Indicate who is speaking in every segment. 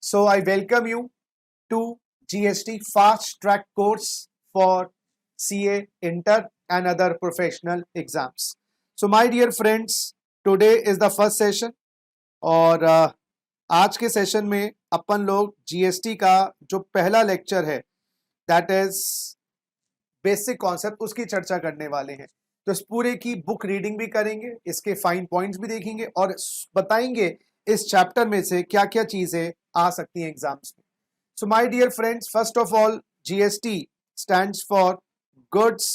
Speaker 1: So I welcome you to GST Fast Track course for CA, Inter and other professional exams. So my dear friends, today is the first session और आज के session में अपन लोग GST का जो पहला lecture है that is basic concept उसकी चर्चा करने वाले हैं। तो इस पूरे की बुक रीडिंग भी करेंगे, इसके फाइन पॉइंट्स भी देखेंगे और बताएंगे इस चैप्टर में से क्या क्या चीजें आ सकती हैं एग्जाम्स में। So my dear friends, first of all GST stands for goods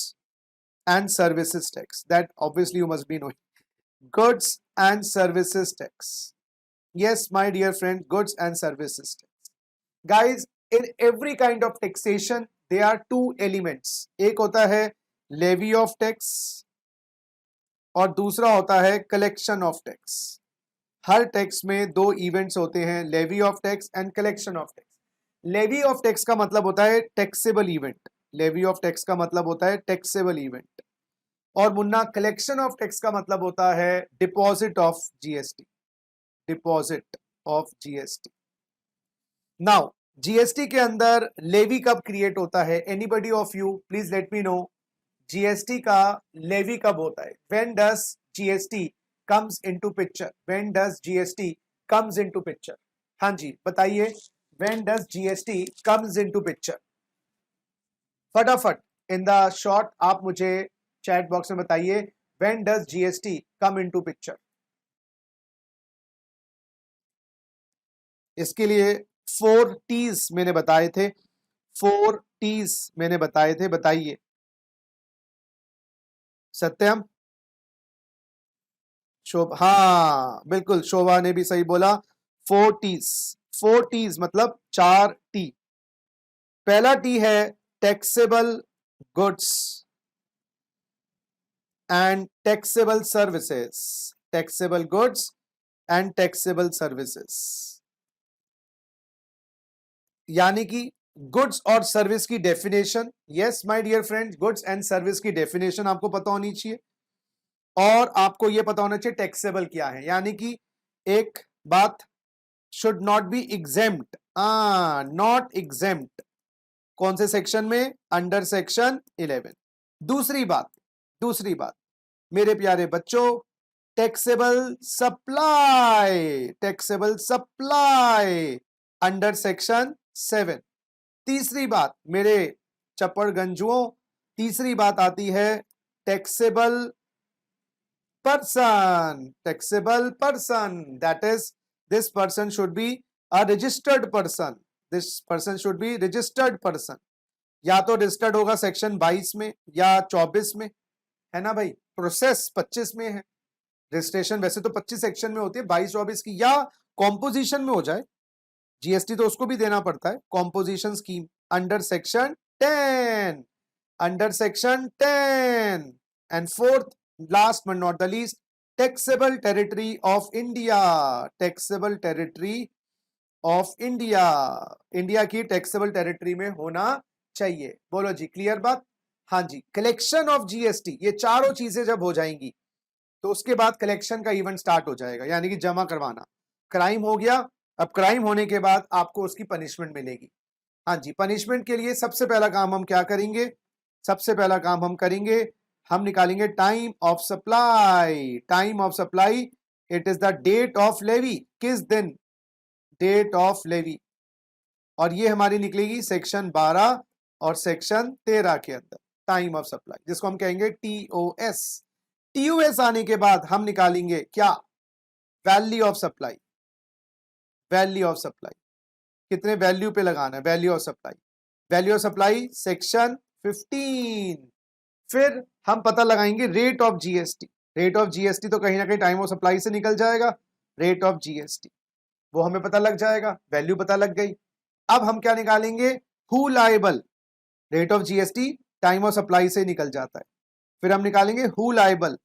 Speaker 1: and services tax, that obviously you must be knowing. Goods and services tax, yes my dear friend, goods and services tax. Guys, in every kind of taxation there are two elements, एक होता है levy of tax और दूसरा होता है collection of tax. हर tax में दो इवेंट्स होते हैं, levy of tax and collection of tax. Levy of tax का मतलब होता है taxable event, levy of tax का मतलब होता है टैक्सेबल इवेंट, और मुन्ना कलेक्शन ऑफ टैक्स का मतलब होता है deposit of GST, deposit of GST. Now GST के अंदर लेवी कब क्रिएट होता है? Anybody of you please let me know, GST का लेवी कब होता है? When does GST comes into picture? When does GST comes into picture? हाँ जी बताइए, when does GST comes into picture? फटाफट इन द शॉर्ट आप मुझे चैट बॉक्स में बताइए, when does GST come into picture? इसके लिए 4 T's मैंने बताए थे, 4 T's मैंने बताए थे, बताइए। सत्यम, शोभा, हाँ बिल्कुल शोभा ने भी सही बोला, 4 T's। 4 T's मतलब 4 T। पहला टी है taxable goods and taxable services, taxable goods and taxable services, यानी कि गुड्स और सर्विस की definition. Yes my dear friends, goods and service की डेफिनेशन आपको पता होनी चाहिए और आपको यह पता होना चाहिए टैक्सेबल क्या है, यानी कि एक बात, should not be exempt, not exempt, कौन से सेक्शन में? Under section 11। दूसरी बात मेरे प्यारे बच्चों, taxable supply, taxable supply under section 7। तीसरी बात मेरे चप्पड़गंजुओं, तीसरी बात आती है taxable person, taxable person, that is this person should be a registered person, this person should be registered person। या तो रजिस्टर्ड होगा सेक्शन 22 में या 24 में, है ना भाई? प्रोसेस 25 में है, रजिस्ट्रेशन वैसे तो 25 सेक्शन में होती है, 22-24 की, या कॉम्पोजिशन में हो जाए, जीएसटी तो उसको भी देना पड़ता है, composition scheme under section 10, under section 10। And fourth last but not the least, taxable territory of India, taxable territory of India, India की टैक्सेबल टेरिटरी में होना चाहिए। बोलो जी, क्लियर बात? हाँ जी। कलेक्शन ऑफ जीएसटी, ये चारों चीजें जब हो जाएंगी तो उसके बाद कलेक्शन का इवेंट स्टार्ट हो जाएगा, यानी कि जमा करवाना। क्राइम हो गया, अब क्राइम होने के बाद आपको उसकी पनिशमेंट मिलेगी। हाँ जी, पनिशमेंट के लिए सबसे पहला काम हम क्या करेंगे? सबसे पहला काम हम करेंगे, हम निकालेंगे time of supply. Time of supply, it is the date of levy, किस दिन? डेट ऑफ लेवी, और ये हमारी निकलेगी सेक्शन 12 और सेक्शन 13 के अंदर, टाइम ऑफ सप्लाई, जिसको हम कहेंगे टीओएस। टीओएस आने के बाद हम निकालेंगे क्या? Value of supply, value of supply, कितने वैल्यू पे लगाना है? Value of supply, value of supply section 15। फिर हम पता लगाएंगे rate of GST, rate of GST तो कहीं ना कहीं टाइम ऑफ सप्लाई से निकल जाएगा, रेट ऑफ जीएसटी वो हमें पता लग जाएगा, वैल्यू पता लग गई। अब हम क्या निकालेंगे? Who liable, rate of GST time of supply से निकल जाता है, फिर हम निकालेंगे हु लायबल,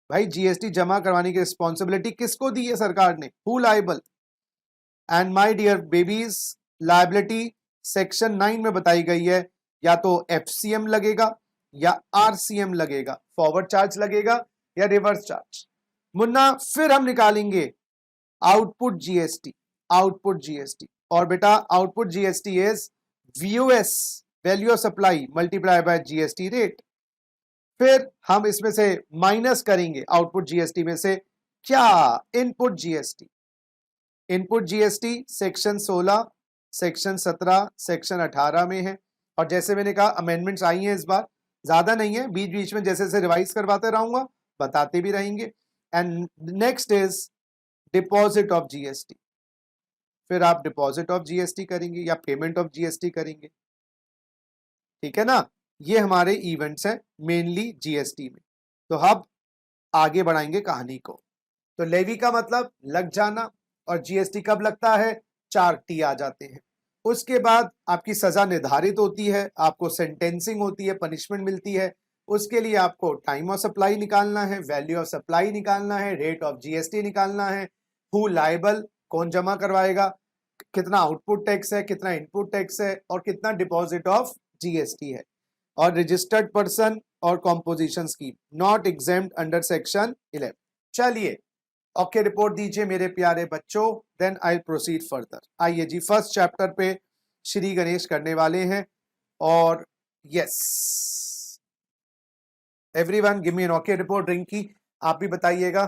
Speaker 1: भाई जीएसटी जमा करवाने की रिस्पॉन्सिबिलिटी किसको दी है सरकार ने? Who liable. And my dear babies, liability section 9 में बताई गई है, या तो एफसीएम लगेगा या आरसीएम लगेगा, फॉरवर्ड चार्ज लगेगा या रिवर्स चार्ज। मुन्ना फिर हम निकालेंगे आउटपुट जीएसटी, आउटपुट जीएसटी, और बेटा output GST is VOS, value of supply multiply by GST rate. फिर हम इसमें से माइनस करेंगे आउटपुट जीएसटी में से क्या, input GST. Input GST section 16, section 17, section 18 में है। और जैसे मैंने कहा अमेंडमेंट्स आई हैं इस बार, ज्यादा नहीं है, बीच बीच में जैसे जैसे रिवाइज करवाते रहूंगा, बताते भी रहेंगे। And next is deposit of GST. फिर आप डिपॉजिट ऑफ जीएसटी करेंगे या पेमेंट ऑफ जीएसटी करेंगे, ठीक है ना। ये हमारे इवेंट्स हैं मेनली जीएसटी में। तो अब आगे बढ़ाएंगे कहानी को। तो लेवी का मतलब लग जाना, और जीएसटी कब लगता है, 4T आ जाते हैं। उसके बाद आपकी सजा निर्धारित होती है, आपको सेंटेंसिंग होती है, पनिशमेंट मिलती है। उसके लिए आपको टाइम ऑफ सप्लाई निकालना है, वैल्यू ऑफ सप्लाई निकालना है, रेट ऑफ जीएसटी निकालना है, हु लायबल, कौन जमा करवाएगा, कितना आउटपुट टैक्स है, कितना इनपुट टैक्स है, और कितना डिपॉजिट ऑफ जीएसटी है। और रजिस्टर्ड पर्सन और composition scheme not exempt under section 11। चलिए ओके रिपोर्ट दीजिए मेरे प्यारे बच्चों, देन आई प्रोसीड फर्दर। आइए जी फर्स्ट चैप्टर पे श्री गणेश करने वाले हैं। और yes everyone give me an okay report. Rinki आप भी बताइएगा।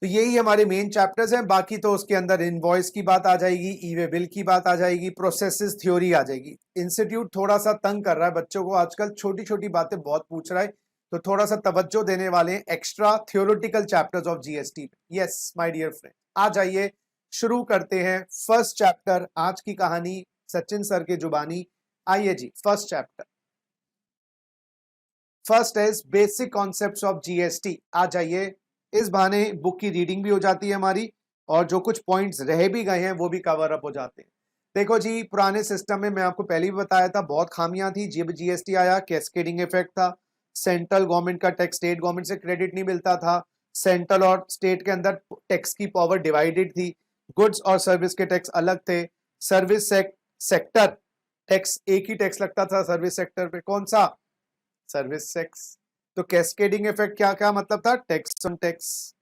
Speaker 1: तो यही हमारे मेन चैप्टर्स हैं। बाकी तो उसके अंदर इनवॉइस की बात आ जाएगी, ई वे बिल की बात आ जाएगी, प्रोसेसेस थ्योरी आ जाएगी। इंस्टीट्यूट थोड़ा सा तंग कर रहा है बच्चों को आजकल, छोटी छोटी बातें बहुत पूछ रहा है, तो थोड़ा सा तवज्जो देने वाले हैं extra theoretical chapters of GST. Yes my dear friend, आ जाइए शुरू करते हैं फर्स्ट चैप्टर। आज की कहानी सचिन सर के जुबानी। आइए जी first chapter. First is basic concepts of GST. आ जाइए, इस बहाने बुक की रीडिंग भी हो जाती है हमारी, और जो कुछ पॉइंट्स रह भी गए हैं वो भी कवर अप हो जाते हैं। देखो जी, पुराने सिस्टम में मैं आपको पहले भी बताया था बहुत खामियां थी। जब जीएसटी आया कैस्केडिंग इफेक्ट था, सेंट्रल गवर्नमेंट का टैक्स स्टेट गवर्नमेंट से क्रेडिट नहीं मिलता था, सेंट्रल और स्टेट के अंदर टैक्स की पावर डिवाइडेड थी, गुड्स और सर्विस के टैक्स अलग थे, सर्विस सेक्टर टैक्स एक ही टैक्स लगता था सर्विस सेक्टर पे, कौन सा, सर्विस टैक्स। तो कैस्केडिंग इफेक्ट क्या क्या मतलब था, tax on tax.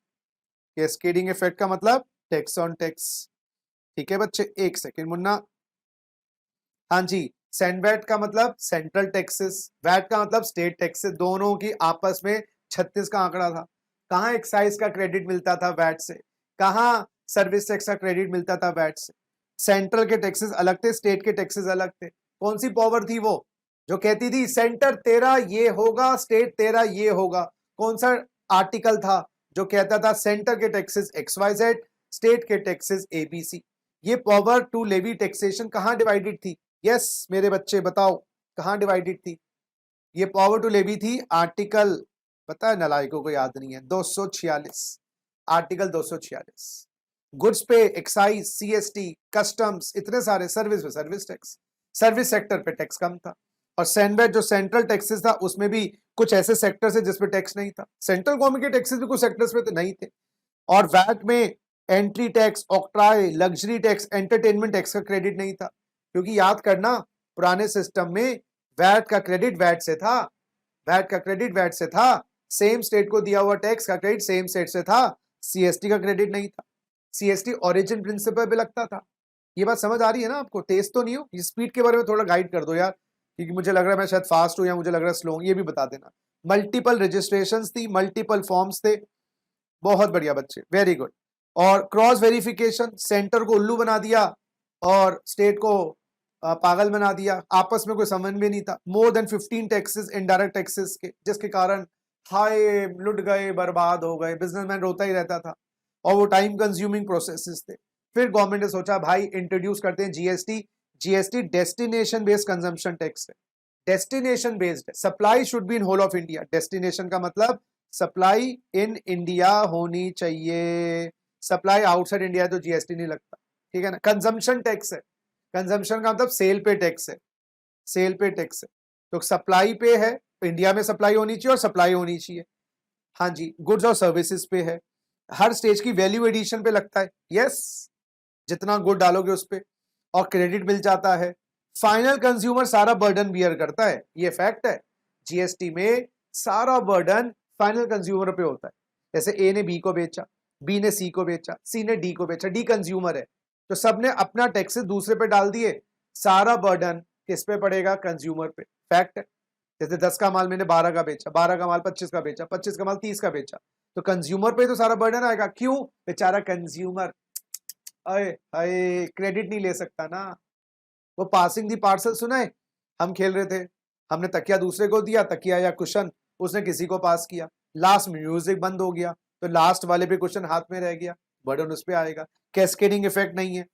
Speaker 1: Cascading effect का मतलब टैक्स ऑन टैक्स। ठीक है बच्चे, एक सेकेंड मुन्ना। हाँ जी, सेंडवैट का मतलब सेंट्रल टैक्सेस, वैट का मतलब स्टेट टैक्सेस, दोनों की आपस में 36 का आंकड़ा था। कहाँ एक्साइज का क्रेडिट मिलता था वैट से, कहाँ सर्विस टैक्स का क्रेडिट मिलता था वैट से। सेंट्रल के टैक्सेस अलग थे, स्टेट के टैक्सेस अलग थे। कौन सी पावर थी वो जो कहती थी सेंटर तेरा ये होगा, स्टेट तेरा ये होगा? कौन सा आर्टिकल था जो कहता था सेंटर के टैक्सेस XYZ, स्टेट के टैक्सेस ABC? ये पावर टू लेवी टैक्सेशन कहाँ डिवाइडेड थी? यस मेरे बच्चे बताओ, कहाँ डिवाइडेड थी ये पावर टू लेवी? थी आर्टिकल, पता है नलायकों को याद नहीं है, 246, आर्टिकल 246। गुड्स पे एक्साइज, CST, कस्टम्स, इतने सारे, सर्विस पे सर्विस टैक्स, सर्विस सेक्टर पे टैक्स कम था। और सेंडवेट जो सेंट्रल टैक्सेस था उसमें भी कुछ ऐसे सेक्टर्स है जिसपे टैक्स नहीं था। सेंट्रल गवर्नमेंट के टैक्सेस भी कुछ सेक्टर्स पे तो नहीं थे। और वैट में entry tax, octroi, luxury tax, entertainment tax का क्रेडिट नहीं था। क्योंकि याद करना, पुराने सिस्टम में वैट का क्रेडिट वैट से था, वैट का क्रेडिट वैट से था, सेम स्टेट को दिया हुआ टैक्स का क्रेडिट सेम स्टेट से था, CST का क्रेडिट नहीं था। CST ओरिजिन प्रिंसिपल पे लगता था। ये बात समझ आ रही है ना आपको? तेज तो नहीं हो? ये स्पीड के बारे में थोड़ा गाइड कर दो यार, क्योंकि मुझे लग रहा है मैं शायद फास्ट हूं या मुझे लग रहा है स्लो हूं, ये भी बता देना। मल्टीपल रजिस्ट्रेशंस थी, मल्टीपल फॉर्म्स थे। बहुत बढ़िया बच्चे, वेरी गुड। और क्रॉस वेरिफिकेशन, सेंटर को उल्लू बना दिया और स्टेट को पागल बना दिया, आपस में कोई समन्वय भी नहीं था। More than 15 taxes indirect taxes के, जिसके कारण हाय लुट गए, बर्बाद हो गए, बिजनेसमैन रोता ही रहता था, और वो टाइम कंज्यूमिंग प्रोसेसेस थे। फिर गवर्नमेंट ने सोचा भाई इंट्रोड्यूस करते हैं GST. GST destination based consumption tax है, डेस्टिनेशन बेस्ड है। Supply should be in whole of India. Destination का मतलब सप्लाई इन इंडिया होनी चाहिए, सप्लाई आउटसाइड इंडिया तो जीएसटी नहीं लगता, ठीक है ना। कंजम्पशन टैक्स है, कंजम्पशन का मतलब सेल पे टैक्स है, सेल पे टैक्स है। तो सप्लाई पे है, इंडिया में सप्लाई होनी चाहिए और सप्लाई होनी चाहिए। हाँ जी, गुड्स और सर्विसेज पे है, हर स्टेज की वैल्यू एडिशन पे लगता है। यस, जितना गुड डालोगे उस पे, और क्रेडिट मिल जाता है। फाइनल कंज्यूमर सारा बर्डन बियर करता है, ये फैक्ट है। जीएसटी में सारा बर्डन फाइनल कंज्यूमर पे होता है। जैसे A ने B को बेचा, B ने C को बेचा, C ने D को बेचा, D कंज्यूमर है, तो सबने अपना टैक्सेस दूसरे पे डाल दिए, सारा बर्डन किस पे पड़ेगा? कंज्यूमर पे। फैक्ट है। जैसे 10 का माल मैंने 12 का बेचा, 12 का माल 25 का बेचा, 25 का माल 30 का बेचा, तो कंज्यूमर पे तो सारा बर्डन आएगा। क्यों? बेचारा कंज्यूमर अरे अरे क्रेडिट नहीं ले सकता ना। वो पासिंग दी पार्सल सुना है, हम खेल रहे थे, हमने तकिया दूसरे को दिया, तकिया या कुशन उसने किसी को पास किया, लास्ट में म्यूजिक बंद हो गया, तो लास्ट वाले पे कुशन हाथ में रह गया, बर्डन उस पे आएगा। कैस्केडिंग इफेक्ट नहीं है,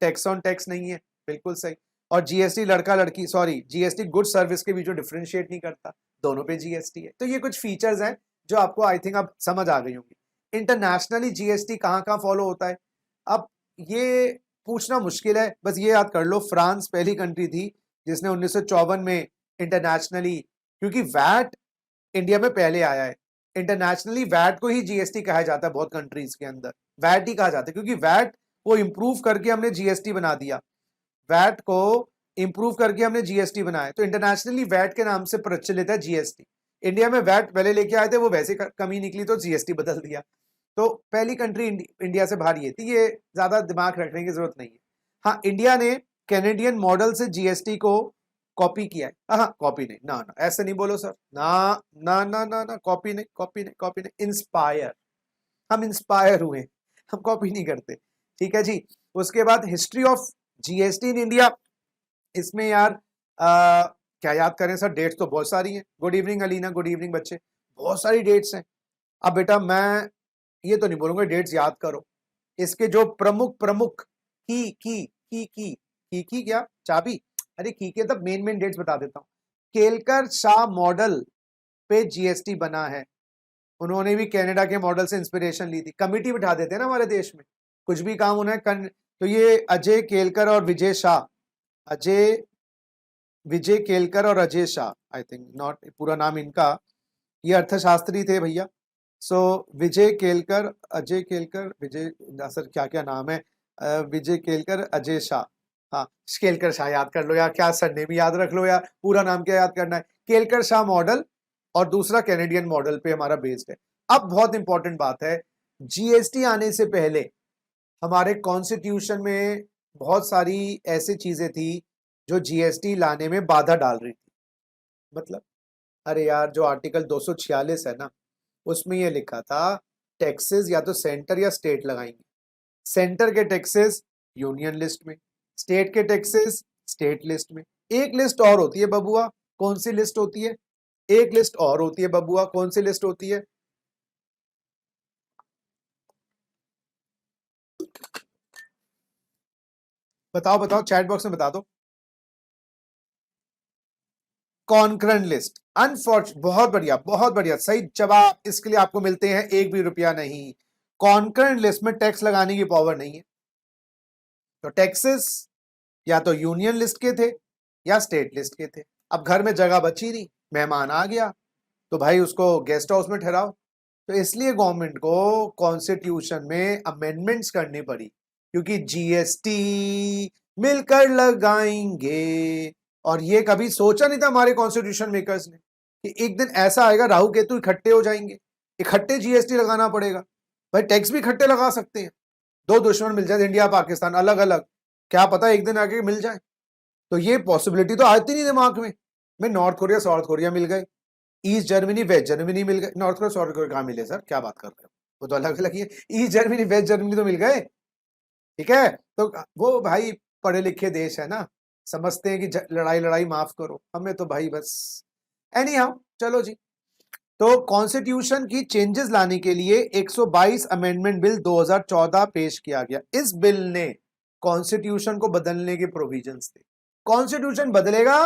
Speaker 1: टैक्स ऑन टैक्स नहीं है, बिल्कुल सही। और जीएसटी लड़का लड़की सॉरी जीएसटी गुड सर्विस के बीच में डिफरेंशिएट नहीं करता, दोनों पे जीएसटी है। तो ये कुछ फीचर्स हैं जो आपको आई थिंक अब समझ आ गई होंगी। इंटरनेशनली जीएसटी कहाँ कहाँ फॉलो होता है, अब ये पूछना मुश्किल है, बस ये याद कर लो फ्रांस पहली कंट्री थी जिसने 1954 में इंटरनेशनली, क्योंकि वैट इंडिया में पहले आया है, इंटरनेशनली वैट को ही जीएसटी कहा जाता है, बहुत कंट्रीज के अंदर वैट ही कहा जाता है, क्योंकि वैट को इंप्रूव करके हमने जीएसटी बना दिया, वैट को इंप्रूव करके हमने जीएसटी बनाया, तो इंटरनेशनली वैट के नाम से प्रचलित है जीएसटी। इंडिया में वैट पहले लेके आए थे, वो वैसे कमी निकली तो जीएसटी बदल दिया। तो पहली कंट्री इंडिया से बाहर ये थी, ये ज्यादा दिमाग रखने की जरूरत नहीं है। हाँ, इंडिया ने कैनेडियन मॉडल से जीएसटी को कॉपी किया है। हाँ कॉपी नहीं, ना ना ऐसे नहीं बोलो सर, ना ना ना ना ना, कॉपी नहीं कॉपी नहीं कॉपी नहीं, इंस्पायर, हम इंस्पायर हुए, हम कॉपी नहीं करते। ठीक है जी। उसके बाद history of GST in India, इसमें यार क्या याद करें सर, डेट्स तो बहुत सारी हैं। Good evening Alina, good evening बच्चे, बहुत सारी डेट्स हैं। अब बेटा मैं ये तो नहीं बोलूंगा डेट्स याद करो, इसके जो प्रमुख प्रमुख की क्या चाबी, अरे की के तब मेन डेट्स बता देता हूँ। केलकर शाह मॉडल पे जीएसटी बना है, उन्होंने भी कनाडा के मॉडल से इंस्पिरेशन ली थी। कमिटी बिठा देते हैं ना हमारे देश में, कुछ भी काम उन्हें तो ये अजय केलकर और विजय शाह, विजय केलकर और Ajay Shah, I think not पूरा नाम इनका, ये अर्थशास्त्री थे भैया। सो विजय केलकर, अजय केलकर, विजय सर क्या क्या नाम है, विजय केलकर अजय शाह, हाँ केलकर शाह याद कर लो यार, क्या सरनेम भी याद रख लो यार, पूरा नाम क्या याद करना है। केलकर शाह मॉडल और दूसरा कैनेडियन मॉडल पे हमारा बेस्ड है। अब बहुत इंपॉर्टेंट बात है, जीएसटी आने से पहले हमारे कॉन्स्टिट्यूशन में बहुत सारी ऐसी चीजें थी जो जीएसटी लाने में बाधा डाल रही थी। मतलब अरे यार जो आर्टिकल 246 है ना, उसमें ये लिखा था टैक्सेस या तो सेंटर या स्टेट लगाएंगे, सेंटर के टैक्सेस यूनियन लिस्ट में, स्टेट के टैक्सेस स्टेट लिस्ट में। एक लिस्ट और होती है बबुआ, कौन सी लिस्ट होती है? एक लिस्ट और होती है बबुआ, कौन सी लिस्ट होती है? बताओ बताओ, चैट बॉक्स में बता दो। Concurrent list. अनफॉर्चुनेट, बहुत बढ़िया सही जवाब, इसके लिए आपको मिलते हैं 1 भी रुपया नहीं। कॉन्करेंट लिस्ट में टैक्स लगाने की पावर नहीं है, तो टैक्सेस या तो यूनियन लिस्ट के थे या स्टेट लिस्ट के थे। अब घर में जगह बची नहीं, मेहमान आ गया तो भाई उसको गेस्ट हाउस में ठहराओ, तो इसलिए गवर्नमेंट को कॉन्स्टिट्यूशन में अमेंडमेंट्स करनी पड़ी, क्योंकि जीएसटी मिलकर लगाएंगे। और ये कभी सोचा नहीं था हमारे कॉन्स्टिट्यूशन मेकर्स ने कि एक दिन ऐसा आएगा राहु केतु इकट्ठे हो जाएंगे, इकट्ठे जीएसटी लगाना पड़ेगा। भाई टैक्स भी इकट्ठे लगा सकते हैं, दो दुश्मन मिल जाए इंडिया पाकिस्तान अलग अलग, क्या पता एक दिन आके मिल जाए। तो ये पॉसिबिलिटी तो आती नहीं दिमाग में। नॉर्थ कोरिया साउथ कोरिया मिल गए, ईस्ट जर्मनी वेस्ट जर्मनी मिल गए, नॉर्थ कोरिया साउथ कोरिया कहाँ मिले सर, क्या बात कर रहे हो, वो तो अलग अलग ही है। ईस्ट जर्मनी वेस्ट जर्मनी तो मिल गए, ठीक है। तो वो भाई पढ़े लिखे देश है ना, समझते हैं कि लड़ाई लड़ाई माफ करो, हमें तो भाई बस एनी हाउ। चलो जी, तो कॉन्स्टिट्यूशन की चेंजेस लाने के लिए 122 अमेंडमेंट बिल 2014 पेश किया गया। इस बिल ने कॉन्स्टिट्यूशन को बदलने के प्रोविजंस थे। कॉन्स्टिट्यूशन बदलेगा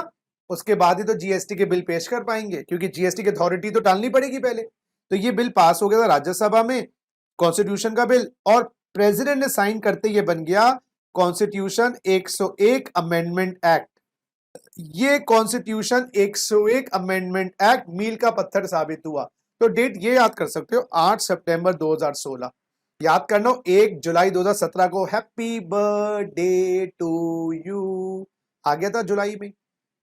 Speaker 1: उसके बाद ही तो जीएसटी के बिल पेश कर पाएंगे, क्योंकि जीएसटी की अथॉरिटी तो डालनी पड़ेगी पहले। तो ये बिल पास हो गया था राज्यसभा में, कॉन्स्टिट्यूशन का बिल, और प्रेसिडेंट ने साइन करते ये बन गया कॉन्स्टिट्यूशन 101 अमेंडमेंट एक्ट। ये कॉन्स्टिट्यूशन 101 अमेंडमेंट एक्ट मील का पत्थर साबित हुआ। तो डेट ये याद कर सकते हो, 8 सितंबर 2016 याद करना, 1 जुलाई 2017 को हैप्पी बर्थडे टू यू आ गया था जुलाई में,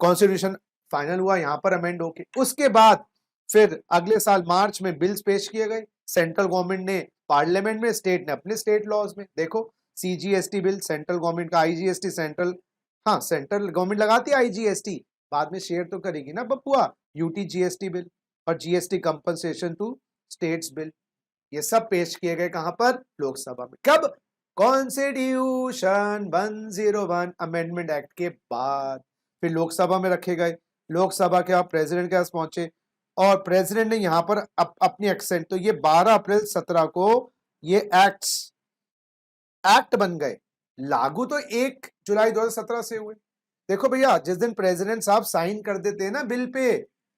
Speaker 1: कॉन्स्टिट्यूशन फाइनल हुआ यहां पर अमेंड होके। उसके बाद फिर अगले साल मार्च में बिल्स पेश किए गए, सेंट्रल गवर्नमेंट ने पार्लियामेंट में, स्टेट ने अपने स्टेट लॉज में। देखो CGST बिल सेंट्रल गवर्नमेंट का, IGST सेंट्रल, हाँ सेंट्रल गवर्नमेंट लगाती है IGST, बाद में शेयर तो करेगी ना बपुआ, UTGST बिल और GST compensation to states bill, ये सब पेश किए गए कहां पर, लोकसभा में। कब, कॉन्स्टिट्यूशन 101 अमेंडमेंट एक्ट के बाद फिर लोकसभा में रखे गए। लोकसभा के आप प्रेसिडेंट के पास पहुंचे और प्रेसिडेंट ने यहां पर अपनी एक्सेंट, तो ये 12 अप्रैल 17 को ये एक्ट बन गए, लागू तो 1 जुलाई 2017 से हुए। देखो भैया, जिस दिन प्रेसिडेंट साहब साइन कर देते हैं ना बिल पे,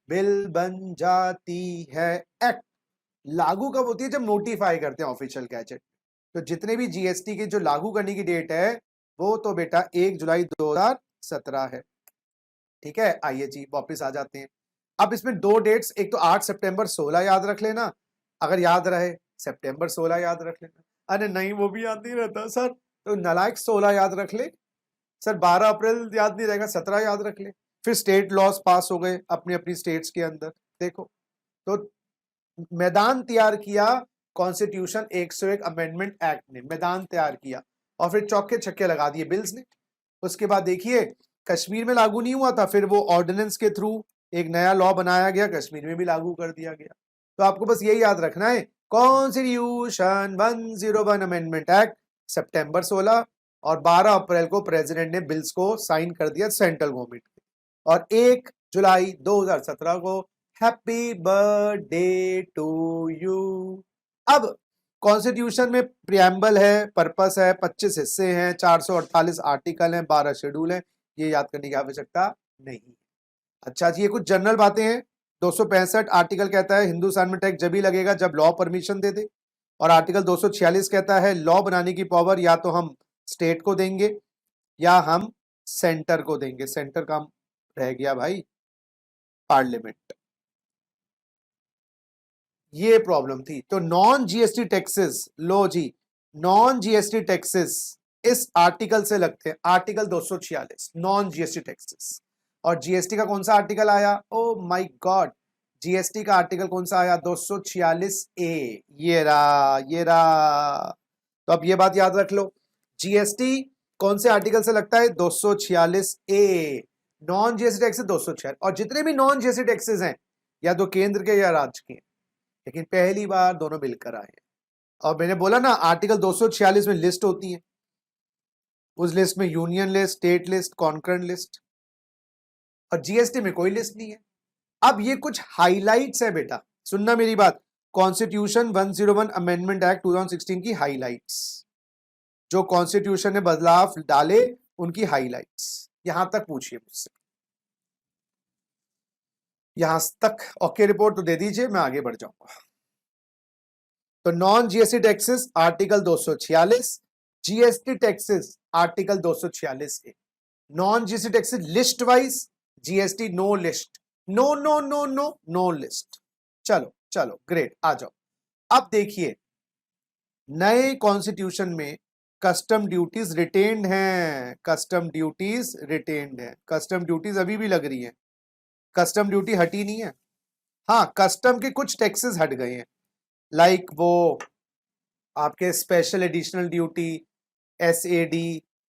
Speaker 1: बिल बन जाती है एक्ट। लागू कब होती है, जब नोटिफाई करते हैं ऑफिशियल गैजेट। तो जितने भी GST की जो लागू करने की डेट है वो तो बेटा 1 जुलाई 2017 है। ठीक है, आइए जी वापस आ जाते हैं। अब इसमें 2 डेट्स, एक तो 8 सितंबर 16 याद रख लेना, अगर याद रहे सितंबर 16 याद रख लेना, अरे नहीं वो भी याद नहीं रहता सर, तो नालायक 16 याद रख ले सर, 12 अप्रैल याद नहीं रहेगा, 17 याद रख ले। फिर स्टेट लॉज पास हो गए अपनी अपनी स्टेट्स के अंदर, देखो तो मैदान तैयार किया कॉन्स्टिट्यूशन 101 अमेंडमेंट एक्ट ने, मैदान तैयार किया और फिर चौके छक्के लगा दिए बिल्स ने। उसके बाद देखिए कश्मीर में लागू नहीं हुआ था, फिर वो ऑर्डिनेंस के थ्रू एक नया लॉ बनाया गया, कश्मीर में भी लागू कर दिया गया। तो आपको बस यही याद रखना है, कॉन्स्टिट्यूशन 101 अमेंडमेंट एक्ट सितंबर 16 और 12 अप्रैल को प्रेसिडेंट ने बिल्स को साइन कर दिया सेंट्रल गवर्नमेंट के, और 1 जुलाई 2017 को हैप्पी बर्थडे टू यू। अब कॉन्स्टिट्यूशन में प्रियम्बल है, पर्पस है, 25 हिस्से हैं, 448 आर्टिकल हैं, 12 शेड्यूल हैं, ये याद करने की आवश्यकता नहीं। अच्छा जी, ये कुछ जनरल बातें हैं। 265 आर्टिकल कहता है हिंदुस्तान में टैक्स जब ही लगेगा जब लॉ परमिशन दे दे, और आर्टिकल 246 कहता है लॉ बनाने की पावर या तो हम स्टेट को देंगे या हम सेंटर को देंगे। सेंटर का रह गया भाई पार्लियामेंट, ये प्रॉब्लम थी। तो नॉन GST टैक्सेस, लो जी, नॉन GST टैक्सेस इस आर्टिकल से लगते हैं, आर्टिकल 246 नॉन GST टैक्सेस। और GST का कौन सा आर्टिकल आया, ओ माय गॉड, GST का आर्टिकल कौन सा आया, 246A, ये रहा। तो अब ये बात याद रख लो, GST कौन से आर्टिकल से लगता है, 246A, नॉन GST टैक्सेस 246, और जितने भी नॉन GST टैक्सेस हैं या तो केंद्र के या राज्य के, लेकिन पहली बार दोनों मिलकर आए। और मैंने बोला ना आर्टिकल 246 में लिस्ट होती है, उस लिस्ट में union list, state list, concurrent list, और GST में कोई लिस्ट नहीं है। अब ये कुछ हाइलाइट्स है बेटा, सुनना मेरी बात, कॉन्स्टिट्यूशन 101 अमेंडमेंट एक्ट 2016 की हाइलाइट्स, जो कॉन्स्टिट्यूशन ने बदलाव डाले उनकी हाइलाइट्स, यहां तक पूछिए मुझसे, यहां तक ओके रिपोर्ट तो दे दीजिए, मैं आगे बढ़ जाऊंगा। तो non GST taxes article 246, GST taxes article 246A, non GST taxes list wise, GST no list, no no no no no list. चलो चलो ग्रेट, आ जाओ। अब देखिए नए कॉन्स्टिट्यूशन में कस्टम ड्यूटीज रिटेन्ड हैं, कस्टम ड्यूटीज रिटेन्ड हैं, कस्टम ड्यूटीज अभी भी लग रही है, कस्टम ड्यूटी हटी नहीं है। हाँ, कस्टम के कुछ टैक्सेस हट गए हैं, लाइक वो आपके स्पेशल एडिशनल ड्यूटी, SAD,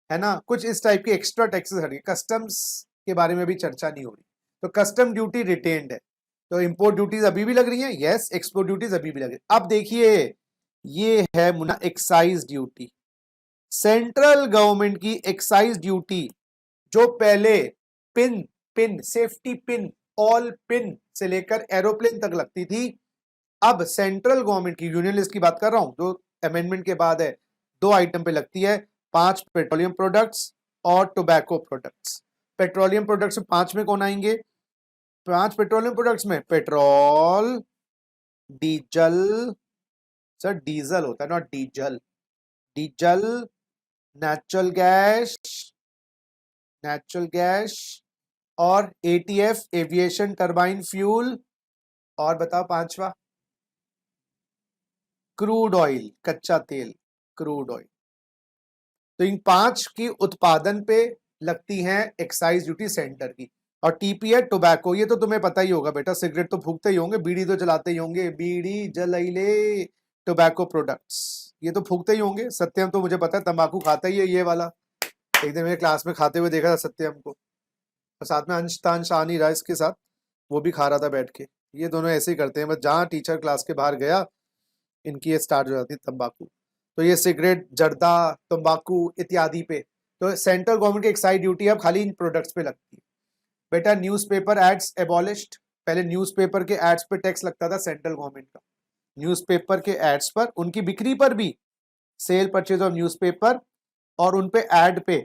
Speaker 1: है ना, कुछ इस टाइप के एक्स्ट्रा टैक्सेस हट गए, कस्टम्स के बारे में भी चर्चा नहीं हो रही। तो कस्टम ड्यूटी रिटेन्ड है। तो इंपोर्ट ड्यूटीज अभी भी लग रही हैं, यस, एक्सपोर्ट ड्यूटीज अभी भी लग रही है। अब देखिए ये है Munna excise duty, central government की एक्साइज ड्यूटी, जो पहले pin pin safety pin, all pin से लेकर एरोप्लेन तक लगती थी, अब सेंट्रल गवर्नमेंट की, यूनियन लिस्ट की बात कर रहा हूं जो अमेंडमेंट के बाद है, 2 आइटम पे लगती है, 5 पेट्रोलियम प्रोडक्ट्स और टोबैको प्रोडक्ट्स। पेट्रोलियम प्रोडक्ट्स में 5 में कौन आएंगे, 5 पेट्रोलियम प्रोडक्ट्स में पेट्रोल, डीजल, सर डीजल होता है not diesel, diesel, natural gas और ATF एविएशन टरबाइन फ्यूल, और बताओ 5वां क्रूड ऑयल, कच्चा तेल, क्रूड ऑयल। तो इन 5 की उत्पादन पे लगती हैं एक्साइज ड्यूटी सेंटर की। और TP है टोबैको, ये तो तुम्हें पता ही होगा बेटा, सिगरेट तो फूकते ही होंगे, बीड़ी तो जलाते ही होंगे, बीड़ी जलाइले, टोबैको प्रोडक्ट्स, ये तो फूकते ही होंगे। सत्यम तो मुझे पता है तंबाकू खाता ही है ये वाला, एक दिन मेरे क्लास में खाते हुए देखा था सत्यम को, और साथ में अंश तांश आ नहीं रहा इसके साथ, वो भी खा रहा था बैठ के। ये दोनों ऐसे ही करते हैं, बस जहाँ टीचर क्लास के बाहर गया इनकी ये स्टार्ट हो जाती है तंबाकू। तो ये सिगरेट, जर्दा, तंबाकू इत्यादि पे तो सेंट्रल गवर्नमेंट की एक्साइज ड्यूटी अब खाली इन प्रोडक्ट्स पे लगती है। बेटा न्यूज़पेपर एड्स एबॉलिश्ड, पहले न्यूज़पेपर के एड्स पे टैक्स लगता था सेंट्रल गवर्नमेंट का, न्यूज़पेपर के एड्स पर, उनकी बिक्री पर भी, सेल परचेज ऑफ न्यूज़पेपर, और उन पे एड पे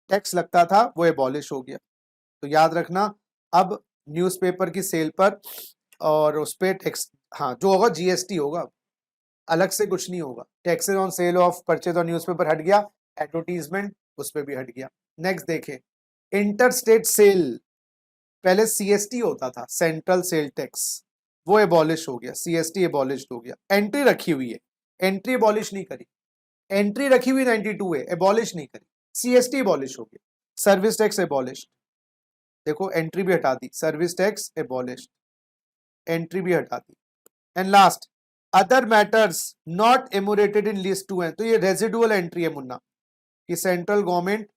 Speaker 1: टैक्स लगता था, वो एबॉलिश हो गया। तो याद रखना अब न्यूज़पेपर की सेल पर और उस पे टैक्स, हाँ जो होगा जीएसटी होगा, अलग से कुछ नहीं होगा। Taxes on sale of purchase on newspaper हट गया, एडवर्टीजमेंट उस पे भी हट गया। नेक्स्ट देखें, इंटर स्टेट सेल, पहले सीएसटी होता था, सेंट्रल सेल टैक्स, वो एबॉलिश हो गया, सीएसटी एबॉलिश हो गया। एंट्री रखी हुई है, एंट्री एबॉलिश नहीं करी, एंट्री रखी हुई 92 है, एबॉलिश नहीं करी, सीएसटी एबॉलिश हो गया। सर्विस टैक्स एबॉलिश, देखो एंट्री भी हटा दी, सर्विस टैक्स एबॉलिश, एंट्री भी हटा दी। And last other matters not enumerated in list 2 है, तो ये रेजिडुअल एंट्री है मुन्ना, कि सेंट्रल गवर्नमेंट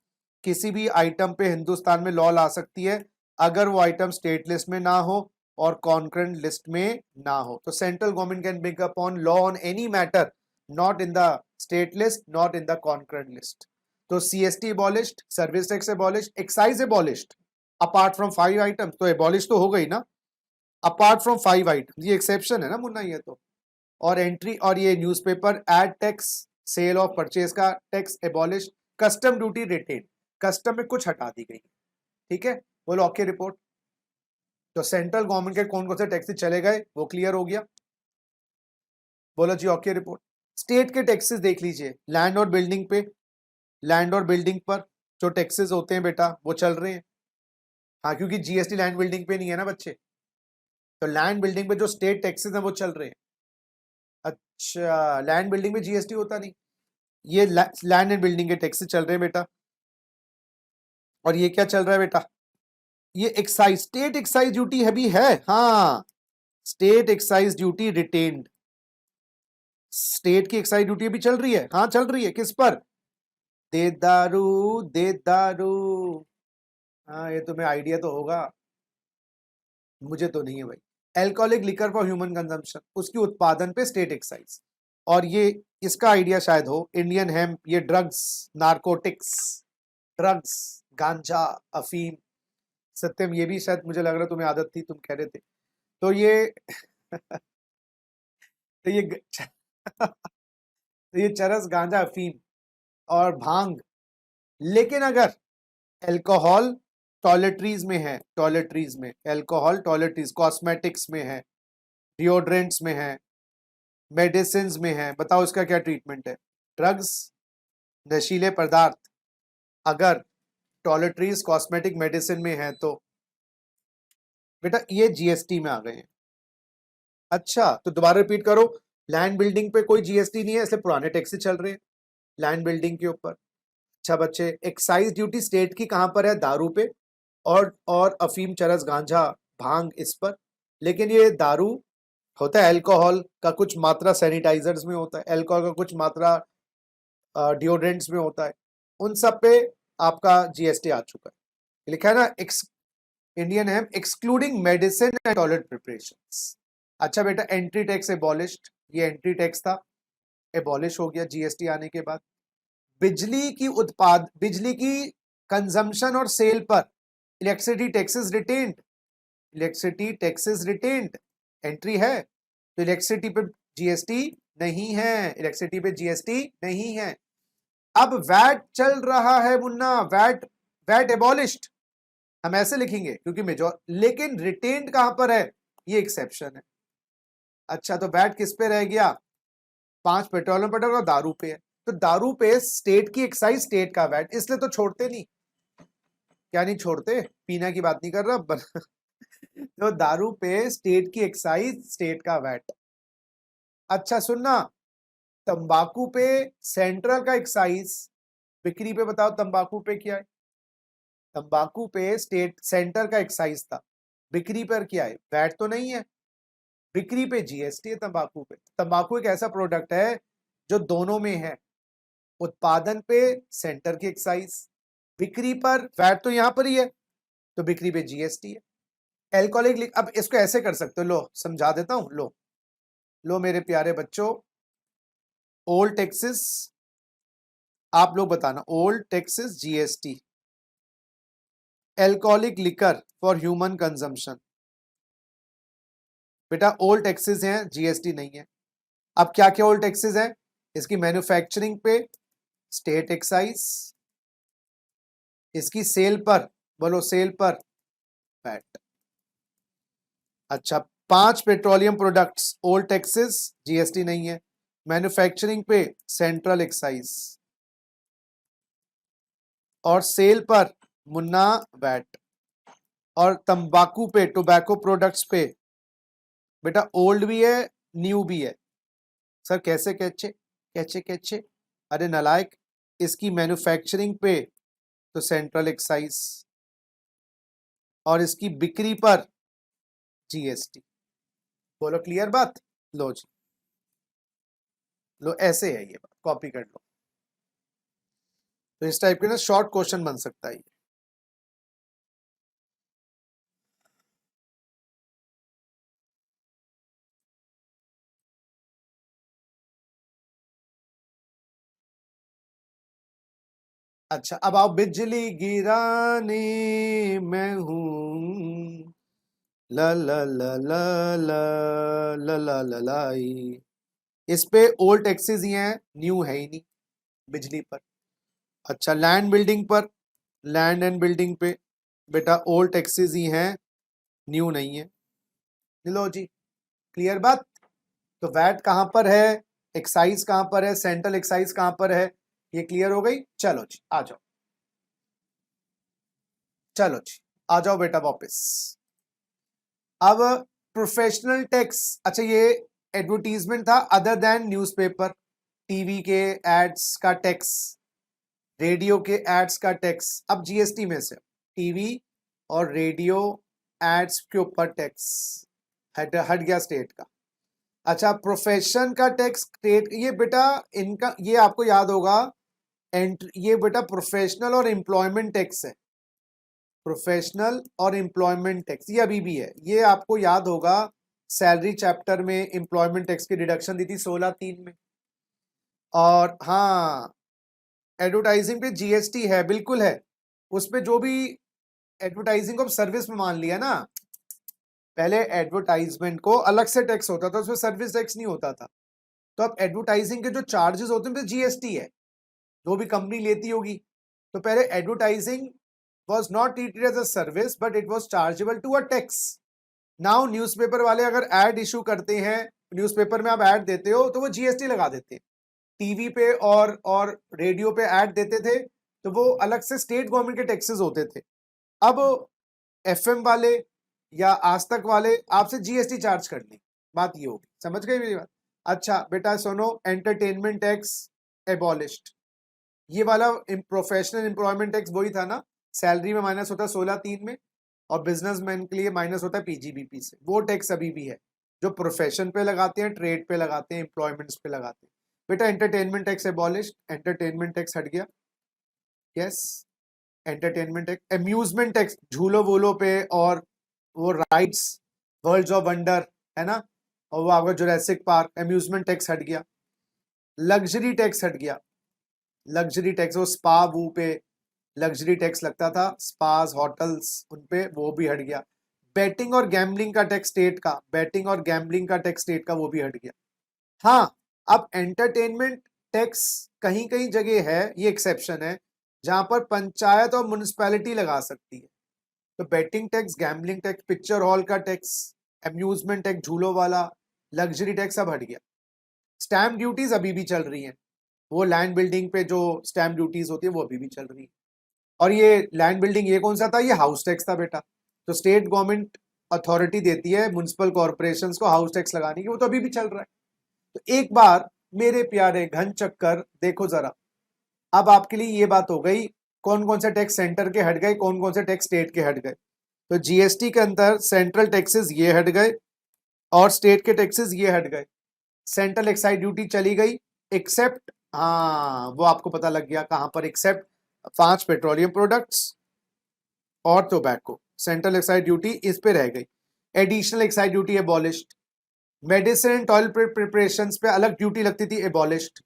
Speaker 1: किसी भी आइटम पे हिंदुस्तान में लॉ ला सकती है अगर वो आइटम स्टेट लिस्ट में ना हो और कॉन्करेंट लिस्ट में ना हो। तो central government can bring upon law on any matter not in the state list, not in the concurrent list. तो CST abolished, service tax abolished, excise abolished apart from 5 items, तो abolish तो हो गई ना, अपार्ट फ्रॉम 5 आइटम, ये exception है ना मुन्ना ये तो। और एंट्री, और ये newspaper ad tax, sale of purchase का tax abolish, custom duty retain, custom में कुछ हटा दी गई, ठीक है। बोलो ओके रिपोर्ट। तो सेंट्रल गवर्नमेंट के कौन कौन से टैक्सेस चले गए वो क्लियर हो गया, बोलो जी ओके रिपोर्ट। स्टेट के टैक्सेस देख लीजिए, लैंड और बिल्डिंग पे, लैंड और बिल्डिंग पर जो टैक्सेस होते हैं बेटा वो चल रहे हैं, हाँ क्योंकि जीएसटी लैंड बिल्डिंग पे नहीं है ना बच्चे, तो लैंड बिल्डिंग पे जो स्टेट टैक्सेस हैं वो चल रहे हैं। अच्छा लैंड बिल्डिंग में जीएसटी होता नहीं, ये लैंड एंड बिल्डिंग के टैक्सेस चल रहे हैं बेटा। और ये क्या चल रहा है बेटा, ये एक्साइज, स्टेट एक्साइज ड्यूटी है भी है, हाँ state excise duty retained, state की एक्साइज ड्यूटी भी चल रही है, हाँ चल रही है, किस पर, देदारू, देदारू, हाँ ये तुम्हें आइडिया तो होगा, मुझे तो नहीं है भाई। Alcoholic liquor for human consumption, उसकी उत्पादन पे स्टेट एक्साइज, और ये इसका आइडिया शायद हो, इंडियन हेम्प, ये ड्रग्स, नारकोटिक्स, ड्रग्स, गांजा, अफीम, सत्यम ये भी शायद मुझे लग रहा है तुम्हें आदत थी, तुम कह रहे थे, तो ये तो ये तो ये चरस, गांजा, अफीम और भांग। लेकिन अगर अल्कोहल टॉयलेटरीज में है, टॉयलेटरीज में अल्कोहल, टॉयलेटरीज कॉस्मेटिक्स में है, डिओड्रेंट्स में है, मेडिसिन में है, बताओ इसका क्या ट्रीटमेंट है। ड्रग्स, नशीले पदार्थ, अगर टॉयलेटरीज, कॉस्मेटिक, मेडिसिन में है तो बेटा ये जीएसटी में आ गए हैं। अच्छा तो दोबारा रिपीट करो, लैंड बिल्डिंग पे कोई जीएसटी नहीं है, इसलिए पुराने टैक्स चल रहे हैं लैंड बिल्डिंग के ऊपर। अच्छा बच्चे, एक्साइज ड्यूटी स्टेट की कहां पर है, दारू पे, और अफीम, चरस, गांजा, भांग इस पर। लेकिन ये दारू होता है अल्कोहल का कुछ मात्रा सैनिटाइजर्स में होता है, अल्कोहल का कुछ मात्रा डिओड्रेंट्स में होता है, उन सब पे आपका जीएसटी आ चुका है। लिखा है ना इंडियन है excluding medicine and toilet preparations. अच्छा बेटा एंट्री टैक्स एबॉलिश्ड, ये एंट्री टैक्स था, एबॉलिश हो गया जीएसटी आने के बाद। बिजली की बिजली की कंजम्पशन और सेल पर electricity taxes retained, electricity taxes retained, entry है, तो इलेक्ट्रिसिटी पे जीएसटी नहीं है, इलेक्ट्रिसिटी पे जीएसटी नहीं है। अब वैट चल रहा है मुन्ना, वैट, वैट एबॉलिश्ड, हम ऐसे लिखेंगे क्योंकि मेजॉर, लेकिन रिटेन्ड कहां पर है, ये एक्सेप्शन है। अच्छा तो वैट किस पे रह गया, 5 पेट्रोलियम प्रोडक्ट और दारू पे है, तो दारू पे स्टेट की एक्साइज, स्टेट का वैट, इसलिए तो छोड़ते नहीं, क्या नहीं छोड़ते, पीना की बात नहीं कर रहा तो दारू पे स्टेट की एक्साइज, स्टेट का वैट। अच्छा सुनना, तंबाकू पे सेंट्रल का एक्साइज, बिक्री पे बताओ तंबाकू पे क्या है, तंबाकू पे स्टेट सेंटर का एक्साइज था, बिक्री पर क्या है, वैट तो नहीं है, बिक्री पे जीएसटी है तंबाकू पे। तंबाकू एक ऐसा प्रोडक्ट है जो दोनों में है, उत्पादन पे सेंटर की एक्साइज, बिक्री पर वैट तो यहां पर ही है, तो बिक्री पे जीएसटी है। एल्कोहलिक, अब इसको ऐसे कर सकते हो, लो समझा देता हूं, लो मेरे प्यारे बच्चों, ओल्ड टैक्सेस, आप लोग बताना, old taxes GST, alcoholic liquor for human consumption, बेटा ओल्ड टैक्सेस हैं, जीएसटी नहीं है। अब क्या क्या ओल्ड टैक्सेस हैं, इसकी मैन्युफैक्चरिंग पे स्टेट एक्साइज, इसकी सेल पर, बोलो सेल पर वैट। अच्छा, 5 petroleum products old taxes, GST नहीं है। मैन्युफैक्चरिंग पे सेंट्रल एक्साइज, और सेल पर मुन्ना वैट, और तंबाकू पे, टोबैको प्रोडक्ट्स पे बेटा ओल्ड भी है न्यू भी है। सर कैसे कैचे कैचे कैचे, अरे नालायक, इसकी मैन्युफैक्चरिंग पे तो सेंट्रल एक्साइज, और इसकी बिक्री पर जीएसटी। बोलो क्लियर बात, लो जी, लो ऐसे है ये बात, कॉपी कर लो। तो इस टाइप के ना शॉर्ट क्वेश्चन बन सकता है ये। अच्छा, अब आओ, बिजली गिराने मैं हूं, ला ला ला ला ला ला ला ला लाई। इस पे ओल्ड टैक्सेस ही हैं, न्यू है ही नहीं बिजली पर। अच्छा, लैंड बिल्डिंग पर, लैंड एंड बिल्डिंग पे बेटा ओल्ड टैक्सेस ही हैं, न्यू नहीं है। लो जी, क्लियर बात। तो वैट कहां पर है, एक्साइज कहां पर है, सेंट्रल एक्साइज कहां पर है, ये क्लियर हो गई। चलो जी आ जाओ, चलो जी आ जाओ बेटा वापस। अब प्रोफेशनल टैक्स, अच्छा ये एडवर्टीजमेंट था, अदर देन न्यूज़पेपर, टीवी के एड्स का टैक्स, रेडियो के एड्स का टैक्स, अब जीएसटी में से टीवी और रेडियो एड्स के ऊपर टैक्स हट गया स्टेट का। अच्छा, प्रोफेशन का टैक्स स्टेट, ये बेटा इनका, ये आपको याद होगा, ये बेटा प्रोफेशनल और एम्प्लॉयमेंट टैक्स है, प्रोफेशनल और एम्प्लॉयमेंट टैक्स, ये अभी भी है, ये आपको याद होगा सैलरी चैप्टर में एम्प्लॉयमेंट टैक्स की डिडक्शन दी थी 16(3) में। और हाँ, एडवर्टाइजिंग पे जीएसटी है, बिल्कुल है, उस पे जो भी एडवर्टाइजिंग को सर्विस में मान लिया ना, पहले एडवर्टाइजमेंट को अलग से टैक्स होता था, उसमें सर्विस टैक्स नहीं होता था। तो अब एडवर्टाइजिंग के जो चार्जेस होते हैं तो जीएसटी है, जो भी कंपनी लेती होगी। तो पहले advertising was not treated as a service but it was chargeable to a tax. Now newspaper वाले अगर एड इशू करते हैं, न्यूज़पेपर में आप एड देते हो तो वो जीएसटी लगा देते हैं। टीवी पे और रेडियो पे एड देते थे तो वो अलग से स्टेट गवर्नमेंट के टैक्सेस होते थे। अब एफएम वाले या आज तक वाले आपसे जीएसटी चार्ज कर ली, बात ये होगी, समझ गए मेरी बात। अच्छा बेटा सुनो, एंटरटेनमेंट टैक्स एबॉलिश्ड, ये वाला प्रोफेशनल एम्प्लॉयमेंट टैक्स वही था ना, सैलरी में माइनस होता है 16(3) में, और बिजनेसमैन के लिए माइनस होता है पीजीबीपी से, वो टैक्स अभी भी है जो प्रोफेशन पे लगाते हैं, ट्रेड पे लगाते हैं, एम्प्लॉयमेंट्स पे लगाते हैं। बेटा entertainment tax abolished, entertainment tax हट गया, yes, entertainment tax, amusement tax, झूलो वूलो पे और वो राइड्स, वर्ल्ड्स ऑफ वंडर है ना, और वो आपका जुरासिक पार्क, अम्यूजमेंट टैक्स हट गया। लग्जरी टैक्स हट गया, लग्जरी टैक्स वो स्पा वू पे लग्जरी टैक्स लगता था, स्पास होटल्स उन पे, वो भी हट गया। बैटिंग और गैम्बलिंग का टैक्स स्टेट का, बैटिंग और गैम्बलिंग का टैक्स स्टेट का, वो भी हट गया। हाँ, अब एंटरटेनमेंट टैक्स कहीं कहीं जगह है, ये एक्सेप्शन है, जहां पर पंचायत और म्युनिसिपैलिटी लगा सकती है। तो batting tax, gambling tax, picture hall का टैक्स, अम्यूजमेंट टैक्स झूलों वाला, लग्जरी टैक्स सब हट गया। स्टैम्प ड्यूटीज अभी भी चल रही हैं, वो लैंड बिल्डिंग पे जो स्टैम्प ड्यूटीज होती है वो अभी भी चल रही है। और ये लैंड बिल्डिंग ये कौन सा था, ये हाउस टैक्स था बेटा। तो स्टेट गवर्नमेंट अथॉरिटी देती है म्युनिसिपल कॉर्पोरेशंस को हाउस टैक्स लगाने की, वो तो अभी भी चल रहा है। तो एक बार मेरे प्यारे घन चक्कर देखो जरा, अब आपके लिए ये बात हो गई कौन कौन से टैक्स सेंटर के हट गए, कौन कौन से टैक्स स्टेट के हट गए। तो जीएसटी के अंदर सेंट्रल टैक्सेस ये हट गए और स्टेट के टैक्सेस ये हट गए। सेंट्रल एक्साइज ड्यूटी चली गई, एक्सेप्ट, हाँ वो आपको पता लग गया कहां पर, एक्सेप्ट 5 पेट्रोलियम प्रोडक्ट्स और टोबैको। सेंट्रल एक्साइज ड्यूटी इस पे रह गई। Additional excise duty abolished. Medicine and toil preparations पे अलग ड्यूटी लगती थी, एबॉलिश्ड।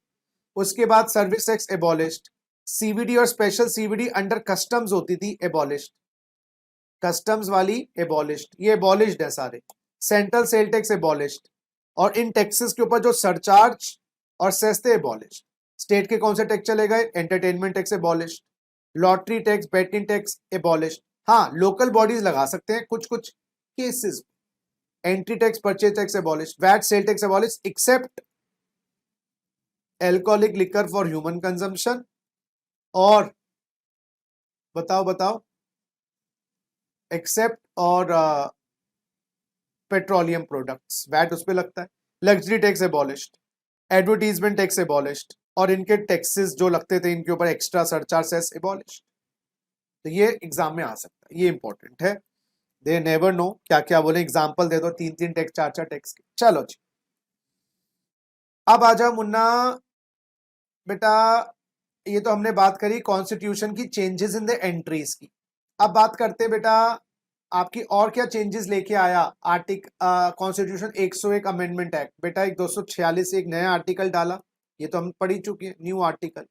Speaker 1: उसके बाद सर्विस टैक्स एबॉलिश्ड। सीवीडी और स्पेशल सीवीडी अंडर कस्टम्स होती थी, एबॉलिश्ड। कस्टम्स वाली एबॉलिश्ड, ये एबॉलिश्ड है सारे। Central cell tax abolished. और इन टैक्सेस के ऊपर जो सरचार्ज और सेस थे, एबॉलिश्ड। स्टेट के कौन से टैक्स चले गए? Entertainment tax abolished, lottery tax, betting tax abolished. हाँ लोकल बॉडीज लगा सकते हैं कुछ कुछ cases. Entry tax, purchase tax abolished, vat, sale tax abolished except alcoholic liquor for human consumption. और बताओ एक्सेप्ट और पेट्रोलियम प्रोडक्ट्स, वैट उस पे लगता है। Luxury tax abolished, advertisement tax abolished, और इनके टैक्सेस जो लगते थे इनके ऊपर एक्स्ट्रा सरचार्ज सेस एबॉलिश्ड। तो ये एग्जाम में आ सकता है, ये इंपॉर्टेंट है। दे नेवर नो क्या क्या बोले, एग्जाम्पल दे दो 3 टैक्स 4 टैक्स के। चलो जी, अब आ जाओ मुन्ना बेटा, ये तो हमने बात करी कॉन्स्टिट्यूशन की चेंजेस इन द एंट्रीज की। अब बात करते बेटा आपकी और क्या चेंजेस लेके आया कॉन्स्टिट्यूशन 101 अमेंडमेंट एक्ट। बेटा एक 246 एक नया आर्टिकल डाला, ये तो हम पढ़ ही चुके हैं, न्यू आर्टिकल।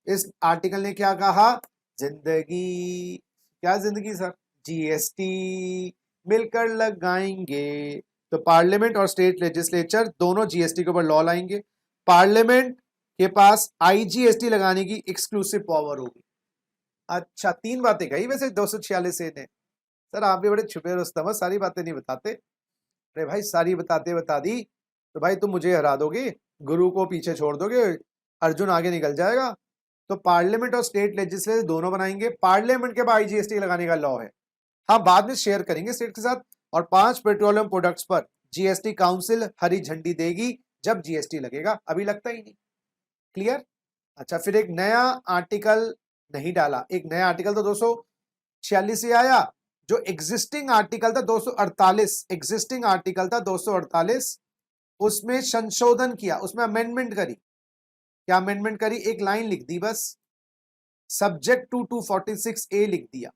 Speaker 1: इस आर्टिकल ने क्या कहा? जिंदगी, क्या जिंदगी सर? जीएसटी मिलकर लगाएंगे। तो पार्लियामेंट और स्टेट लेजिस्लेचर दोनों जीएसटी के ऊपर लॉ लाएंगे। पार्लियामेंट के पास आईजीएसटी लगाने की एक्सक्लूसिव पावर होगी। अच्छा 3 बातें कही वैसे 246 ने। सर आप भी बड़े छुपे रुस्तम, सारी बातें नहीं बताते। अरे भाई सारी बता दी तो भाई तुम मुझे हरा दोगे, गुरु को पीछे छोड़ दोगे, अर्जुन आगे निकल जाएगा। तो पार्लियामेंट और स्टेट लेजिस्लेचर दोनों बनाएंगे। पार्लियामेंट के बाद आईजीएसटी लगाने का लॉ है, हाँ बाद में शेयर करेंगे स्टेट के साथ। और 5 पेट्रोलियम प्रोडक्ट्स पर जीएसटी काउंसिल हरी झंडी देगी जब जीएसटी लगेगा, अभी लगता ही नहीं। क्लियर? अच्छा फिर एक नया आर्टिकल नहीं डाला, एक नया आर्टिकल तो 246 से आया, जो एग्जिस्टिंग आर्टिकल था 248, एग्जिस्टिंग आर्टिकल था 248, उसमें संशोधन किया, उसमें अमेंडमेंट करी। क्या अमेंडमेंट करी? एक लाइन लिख दी बस, सब्जेक्ट टू 246 ए लिख दिया।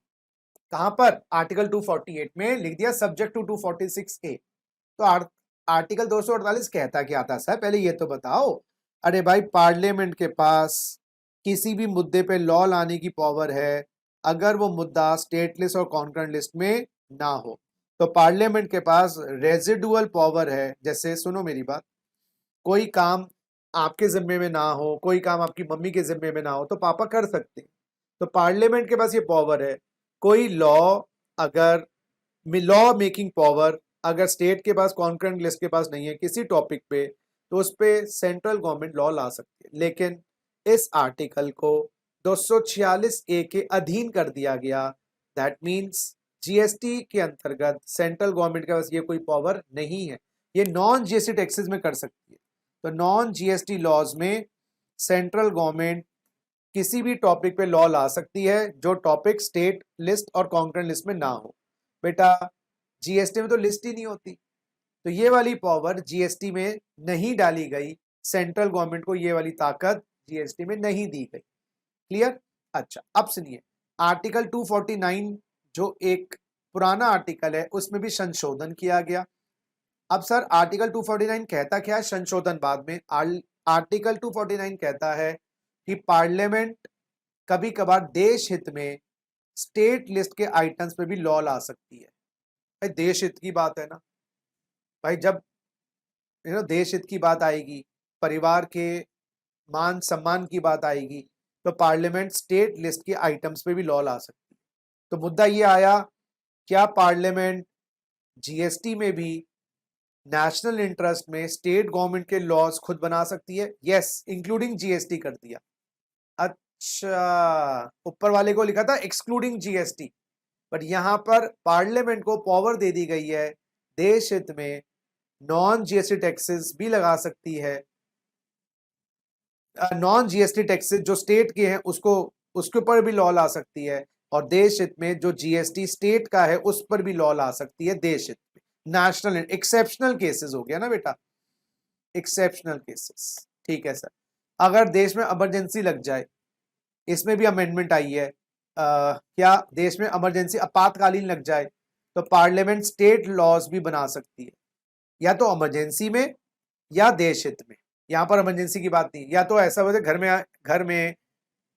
Speaker 1: कहां पर? आर्टिकल 248 में लिख दिया सब्जेक्ट टू 246 ए। तो आर्टिकल 248 कहता क्या था सर, पहले ये तो बताओ। अरे भाई पार्लियामेंट के पास किसी भी मुद्दे पे लॉ लाने की पावर है अगर वो मुद्दा स्टेट लिस्ट और कॉन्करेंट लिस्ट में ना हो। तो पार्लियामेंट के पास रेजिडुअल पावर है। जैसे सुनो मेरी बात, कोई काम आपके जिम्मे में ना हो, कोई काम आपकी मम्मी के जिम्मे में ना हो, तो पापा कर सकते हैं। तो पार्लियामेंट के पास ये पावर है। कोई लॉ अगर लॉ मेकिंग पावर अगर स्टेट के पास कॉन्करेंट लिस्ट के पास नहीं है किसी टॉपिक पे, तो उस पे सेंट्रल गवर्नमेंट लॉ ला सकती है। लेकिन इस आर्टिकल को 246 ए के अधीन कर दिया गया। दैट मींस जीएसटी के अंतर्गत सेंट्रल गवर्नमेंट के पास ये कोई पावर नहीं है, ये नॉन जीएसटी टैक्सेस में कर सकती है। तो नॉन जीएसटी लॉज में सेंट्रल गवर्नमेंट किसी भी टॉपिक पे लॉ ला सकती है जो टॉपिक स्टेट लिस्ट और कॉन्करेंट लिस्ट में ना हो। बेटा जीएसटी में तो लिस्ट ही नहीं होती, तो ये वाली पावर जीएसटी में नहीं डाली गई। सेंट्रल गवर्नमेंट को ये वाली ताकत जीएसटी में नहीं दी गई। क्लियर? अच्छा अब सुनिए, आर्टिकल 249 जो एक पुराना आर्टिकल है उसमें भी संशोधन किया गया। अब सर आर्टिकल 249 कहता क्या है? संशोधन बाद में। आर्टिकल 249 कहता है कि पार्लियामेंट कभी कभार देश हित में स्टेट लिस्ट के आइटम्स पे भी लॉ ला सकती है। भाई देश हित की बात है ना भाई, जब देश हित की बात आएगी, परिवार के मान सम्मान की बात आएगी, तो पार्लियामेंट स्टेट लिस्ट के आइटम्स पे भी लॉ ला सकती है। तो मुद्दा ये आया, क्या पार्लियामेंट जीएसटी में भी नेशनल इंटरेस्ट में स्टेट गवर्नमेंट के लॉज खुद बना सकती है? यस, इंक्लूडिंग जीएसटी कर दिया। अच्छा ऊपर वाले को लिखा था एक्सक्लूडिंग जीएसटी, बट यहां पर पार्लियामेंट को पावर दे दी गई है देश हित में नॉन जीएसटी टैक्सेस भी लगा सकती है। नॉन जीएसटी टैक्सेस जो स्टेट के हैं उसको उसके ऊपर भी लॉ ला सकती है, और देश हित में जो जीएसटी स्टेट का है उस पर भी लॉ ला सकती है देश हित में। नेशनल एक्सेप्शनल केसेस हो गया ना बेटा, एक्सेप्शनल केसेस। ठीक है सर, अगर देश में इमरजेंसी लग जाए, इसमें भी अमेंडमेंट आई है, क्या देश में इमरजेंसी आपातकालीन लग जाए तो पार्लियामेंट स्टेट लॉज भी बना सकती है, या तो इमरजेंसी में या देश हित में। यहाँ पर इमरजेंसी की बात नहीं, या तो ऐसा हो जाए घर में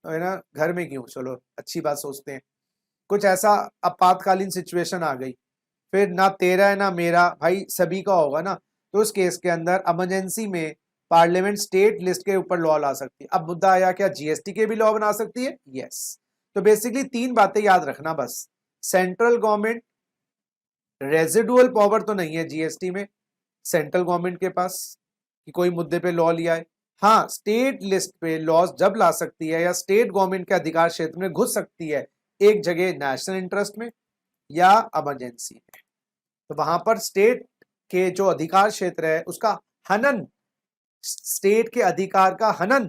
Speaker 1: है ना, घर में क्यों, चलो अच्छी बात सोचते हैं, कुछ ऐसा आपातकालीन सिचुएशन आ गई, फिर ना तेरा है ना मेरा, भाई सभी का होगा ना, तो उस केस के अंदर इमरजेंसी में पार्लियामेंट स्टेट लिस्ट के ऊपर लॉ ला सकती है। अब मुद्दा आया, क्या जीएसटी के भी लॉ बना सकती है? यस। तो बेसिकली 3 बातें याद रखना बस, सेंट्रल गवर्नमेंट, रेजिडुअल पावर तो नहीं है जीएसटी में सेंट्रल गवर्नमेंट के पास कि कोई मुद्दे पे लॉ लिया है। हाँ, स्टेट लिस्ट पे लॉज जब ला सकती है या स्टेट गवर्नमेंट के अधिकार क्षेत्र में घुस सकती है, एक जगह नेशनल इंटरेस्ट में या इमरजेंसी में, तो वहां पर स्टेट के जो अधिकार क्षेत्र है उसका हनन, स्टेट के अधिकार का हनन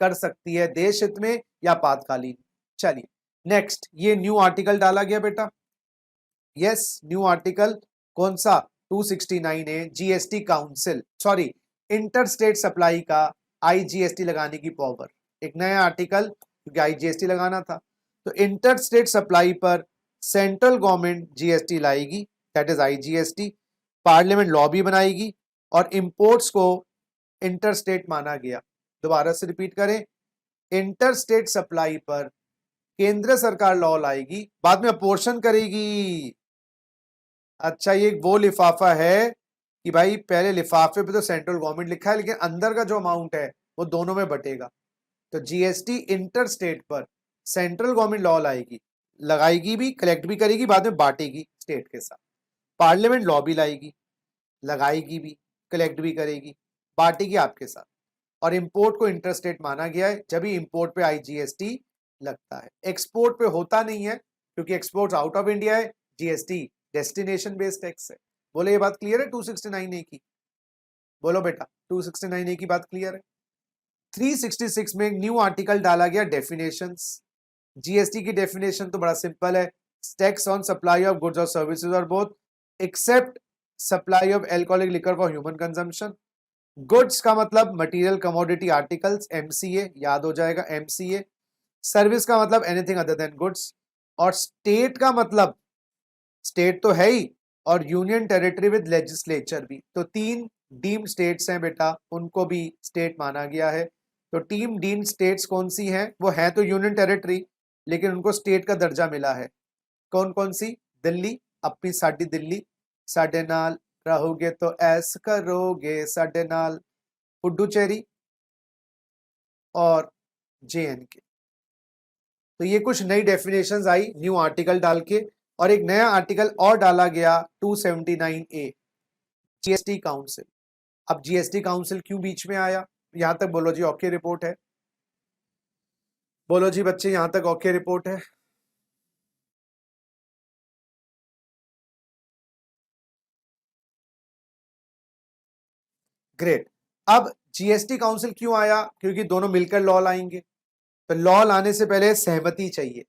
Speaker 1: कर सकती है देश हित में या आपातकालीन। चलिए नेक्स्ट, ये न्यू आर्टिकल डाला गया बेटा, यस न्यू आर्टिकल कौन सा, 269 है, GST council, sorry inter state supply का आईजीएसटी लगाने की पावर, एक नया आर्टिकल क्योंकि आईजीएसटी लगाना था, तो इंटर स्टेट सप्लाई पर सेंट्रल गवर्नमेंट जीएसटी लाएगी, that is IGST, parliament law भी बनाएगी और इंपोर्ट्स को इंटर स्टेट माना गया। दोबारा से रिपीट करें, इंटर स्टेट सप्लाई पर केंद्र सरकार लॉ लाएगी, बाद में अपोर्शन करेगी। अच्छा, ये वो लिफाफा है कि भाई पहले लिफाफे पे तो सेंट्रल गवर्नमेंट लिखा है, लेकिन अंदर का जो अमाउंट है वो दोनों में बटेगा। तो जीएसटी इंटर स्टेट पर सेंट्रल गवर्नमेंट लॉ लाएगी, लगाएगी भी, कलेक्ट भी करेगी, बाद में बांटेगी स्टेट के साथ। पार्लियामेंट लॉ भी लाएगी, लगाएगी भी, कलेक्ट भी करेगी, बांटेगी आपके साथ। और इंपोर्ट को इंटर स्टेट माना गया है जब भी इंपोर्ट पे आईजीएसटी लगता है, एक्सपोर्ट पे होता नहीं है क्योंकि एक्सपोर्ट आउट ऑफ इंडिया है, जीएसटी डेस्टिनेशन बेस्ड टैक्स है। बोले ये बात क्लियर है 269 ए की? बोलो बेटा 269 ए की बात क्लियर है? 366 में एक न्यू आर्टिकल डाला गया, डेफिनेशंस। जीएसटी की डेफिनेशन तो बड़ा सिंपल है, tax on supply of goods और सर्विसेज और both except supply of alcoholic liquor for human consumption. Goods का मतलब मटेरियल कमोडिटी आर्टिकल्स, एमसीए याद हो जाएगा, एमसीए। सर्विस का मतलब एनीथिंग अदर देन गुड्स, और स्टेट का मतलब स्टेट तो है ही और यूनियन टेरिटरी विद लेजिस्लेचर भी, तो 3 डीम्ड स्टेट्स हैं बेटा, उनको भी स्टेट माना गया है। तो टीम डीम्ड स्टेट्स कौन सी हैं? वो है तो यूनियन टेरिटरी लेकिन उनको स्टेट का दर्जा मिला है। कौन कौन सी? दिल्ली, अपनी साडी दिल्ली, साडे नाल रहोगे तो ऐस करोगे साडे नाल, पुडुचेरी और जेएनके। तो ये कुछ नई डेफिनेशंस आई न्यू आर्टिकल डाल के, और एक नया आर्टिकल और डाला गया 279 ए, जीएसटी काउंसिल। अब जीएसटी काउंसिल क्यों बीच में आया? यहां तक बोलो जी ओके रिपोर्ट है, बोलो जी बच्चे यहां तक ओके रिपोर्ट है? ग्रेट। अब जीएसटी काउंसिल क्यों आया? क्योंकि दोनों मिलकर लॉ लाएंगे, तो लॉ लाने से पहले सहमति चाहिए,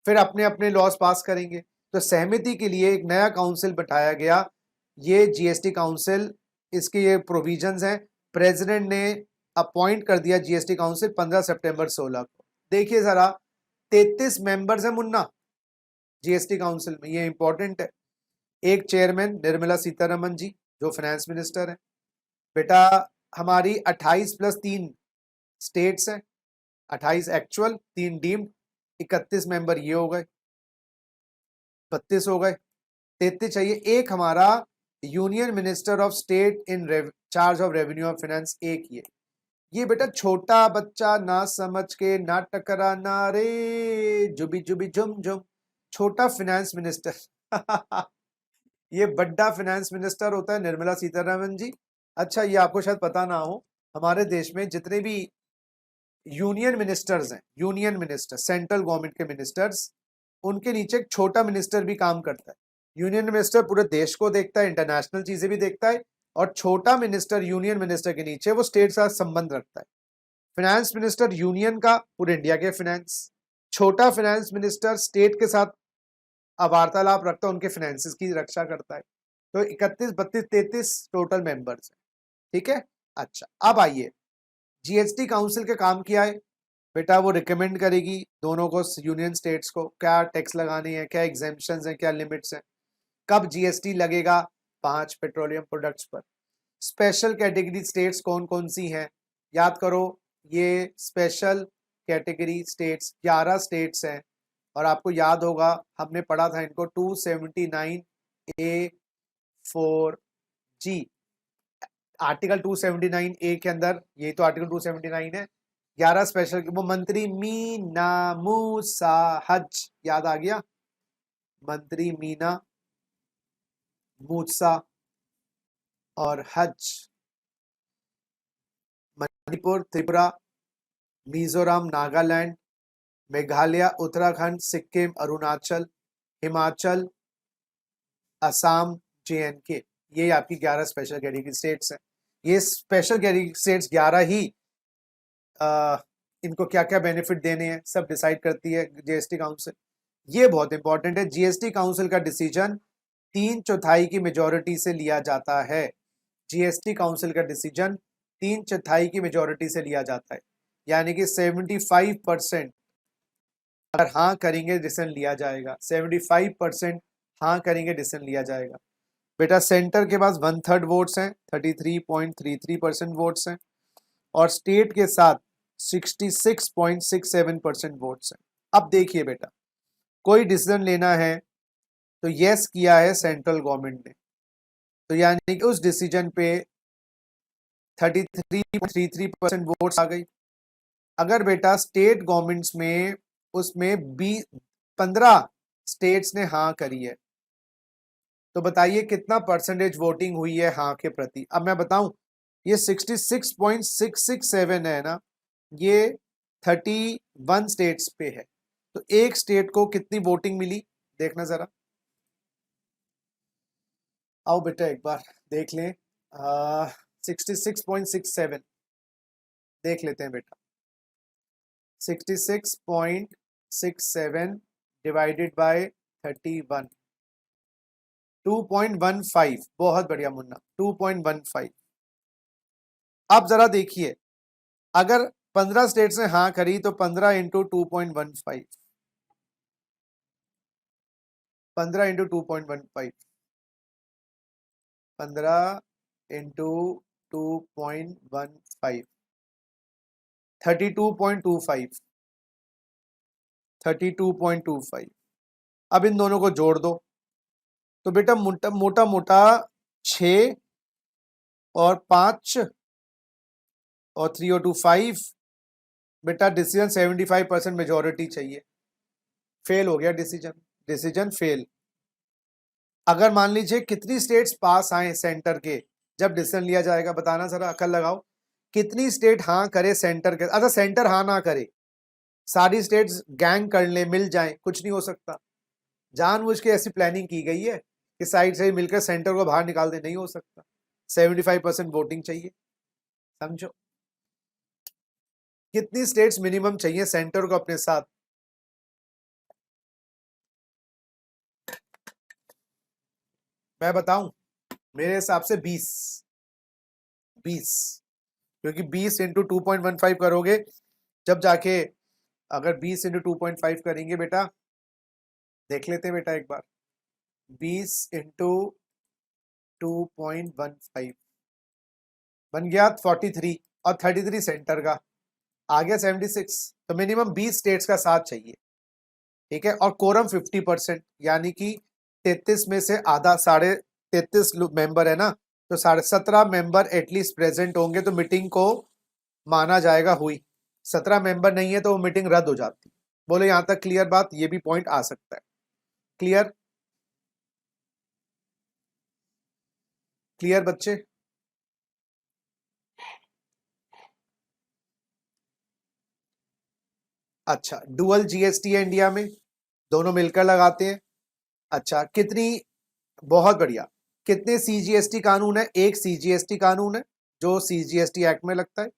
Speaker 1: फिर अपने अपने लॉज पास करेंगे, तो सहमति के लिए एक नया काउंसिल बैठाया गया, ये जीएसटी काउंसिल, इसके ये प्रोविजंस हैं। प्रेसिडेंट ने अपॉइंट कर दिया जीएसटी काउंसिल 15 सितंबर 16 को। देखिए जरा, 33 मेंबर्स हैं मुन्ना जीएसटी काउंसिल में, ये इंपॉर्टेंट है। एक चेयरमैन निर्मला सीतारमन जी जो फाइनेंस मिनिस्टर है बेटा। हमारी 28 + 3 स्टेट्स हैं, 28 एक्चुअल, 3 डीम्ड, 31 मेंबर ये हो गए, 32 हो गए, 33 चाहिए। एक हमारा union minister of state in charge of revenue of finance, एक ये बेटा छोटा बच्चा ना समझ के ना टकराना रे, जुबी जुबी झुम झुम, छोटा फाइनेंस मिनिस्टर ये बड़ा फाइनेंस मिनिस्टर होता है निर्मला सीतारमन जी। अच्छा, ये आपको शायद पता ना हो, हमारे देश में जितने भी यूनियन मिनिस्टर्स हैं, यूनियन मिनिस्टर सेंट्रल गवर्नमेंट के मिनिस्टर्स, उनके नीचे एक छोटा मिनिस्टर भी काम करता है। यूनियन मिनिस्टर पूरे देश को देखता है, इंटरनेशनल चीजें भी देखता है, और छोटा मिनिस्टर यूनियन मिनिस्टर के नीचे वो स्टेट साथ संबंध रखता है। फाइनेंस मिनिस्टर यूनियन का, पूरे इंडिया के फाइनेंस, छोटा फाइनेंस मिनिस्टर स्टेट के साथ वार्तालाप रखता है, उनके फाइनेंसिस की रक्षा करता है। तो 31, 32, 33 टोटल मेंबर्स हैं, ठीक है। अच्छा, अब आइए जीएसटी काउंसिल का काम किया है बेटा, वो रिकमेंड करेगी दोनों को, यूनियन स्टेट्स को, क्या टैक्स लगाने हैं, क्या एग्जेम्पशंस हैं, क्या लिमिट्स हैं, कब जीएसटी लगेगा 5 पेट्रोलियम प्रोडक्ट्स पर। स्पेशल कैटेगरी स्टेट्स कौन कौन सी हैं, याद करो, ये स्पेशल कैटेगरी स्टेट्स 11 स्टेट्स हैं, और आपको याद होगा हमने पढ़ा था इनको 279A4G, आर्टिकल 279A के अंदर, यही तो आर्टिकल 279 है। 11 स्पेशल, वो मंत्री मीना मूसा हज, याद आ गया, मंत्री मीना मूसा और हज, मणिपुर, त्रिपुरा, मिजोरम, नागालैंड, मेघालय, उत्तराखंड, सिक्किम, अरुणाचल, हिमाचल, असम, JNK, ये आपकी 11 स्पेशल कैटेगरी स्टेट्स हैं। ये स्पेशल कैटेगरी स्टेट्स 11 ही इनको क्या क्या बेनिफिट देने हैं सब डिसाइड करती है जीएसटी काउंसिल। ये बहुत इंपॉर्टेंट है, जीएसटी काउंसिल का डिसीजन 3/4 की मेजोरिटी से लिया जाता है। जीएसटी काउंसिल का डिसीजन 3/4 की मेजोरिटी से लिया जाता है, यानी कि 75% अगर हाँ करेंगे डिसीजन लिया जाएगा, 75% हाँ करेंगे डिसीजन लिया जाएगा। बेटा सेंटर के पास 1/3 वोट्स हैं, 33.33% वोट्स हैं, और स्टेट के साथ 66.67% वोट्स हैं। अब देखिए बेटा, कोई डिसीजन लेना है तो यस किया है सेंट्रल गवर्नमेंट ने, तो यानी कि उस डिसीजन पे 33.33% वोट्स आ गई। अगर बेटा स्टेट गवर्नमेंट्स में उसमें 15 स्टेट्स ने हाँ करी है, तो बताइए कितना परसेंटेज वोटिंग हुई है हाँ के प्रति। अब मैं बताऊं, ये 66.667 है ना, ये 31 स्टेट्स पे है, तो एक स्टेट को कितनी वोटिंग मिली देखना जरा। आओ बेटा एक बार देख लें, 66.67 देख लेते हैं बेटा। 66.67 डिवाइडेड बाय 31, 2.15, बहुत बढ़िया मुन्ना, 2.15। अब जरा देखिए, अगर 15 स्टेट्स ने हाँ करी तो 15 इंटू 2.15, 15 इंटू 2.15, 15 इंटू 2.15, 32.25, 32.25। अब इन दोनों को जोड़ दो, तो बेटा मोटा मोटा 6 और 5 और 3 और 2 5, बेटा डिसीजन 75% मेजोरिटी चाहिए, फेल हो गया डिसीजन, डिसीजन फेल। अगर मान लीजिए कितनी स्टेट्स पास आए सेंटर के जब डिसीजन लिया जाएगा, बताना जरा, अकल लगाओ, कितनी स्टेट हाँ करे सेंटर के। अच्छा सेंटर हाँ ना करे, सारी स्टेट्स गैंग कर ले, मिल जाए, कुछ नहीं हो सकता। जानबूझ के ऐसी प्लानिंग की गई है कि साइड से मिलकर सेंटर को बाहर निकाल दे, नहीं हो सकता। 75% वोटिंग चाहिए, समझो कितनी स्टेट्स मिनिमम चाहिए सेंटर को अपने साथ। मैं बताऊं, मेरे हिसाब से 20, क्योंकि 20 इंटू 2.15 करोगे जब जाके, अगर 20 इंटू 2.5 करेंगे बेटा, देख लेते हैं बेटा एक बार, 20 इंटू 2.15 बन गया 43, और 33 सेंटर का आ गया 76, तो मिनिमम 20 स्टेट्स का साथ चाहिए, ठीक है। और कोरम 50%, यानी कि 33 में से आधा, 33.5 मेंबर है ना, तो 17.5 मेंबर एटलीस्ट प्रेजेंट होंगे तो मीटिंग को माना जाएगा हुई। 17 मेंबर नहीं है तो वो मीटिंग रद्द हो जाती। बोले यहां तक क्लियर बात, ये भी पॉइंट आ सकता है, क्लियर, क्लियर बच्चे। अच्छा डुअल जीएसटी है इंडिया में, दोनों मिलकर लगाते हैं। अच्छा कितनी, बहुत बढ़िया, कितने सीजीएसटी कानून है? एक सीजीएसटी कानून है जो सीजीएसटी एक्ट में लगता है।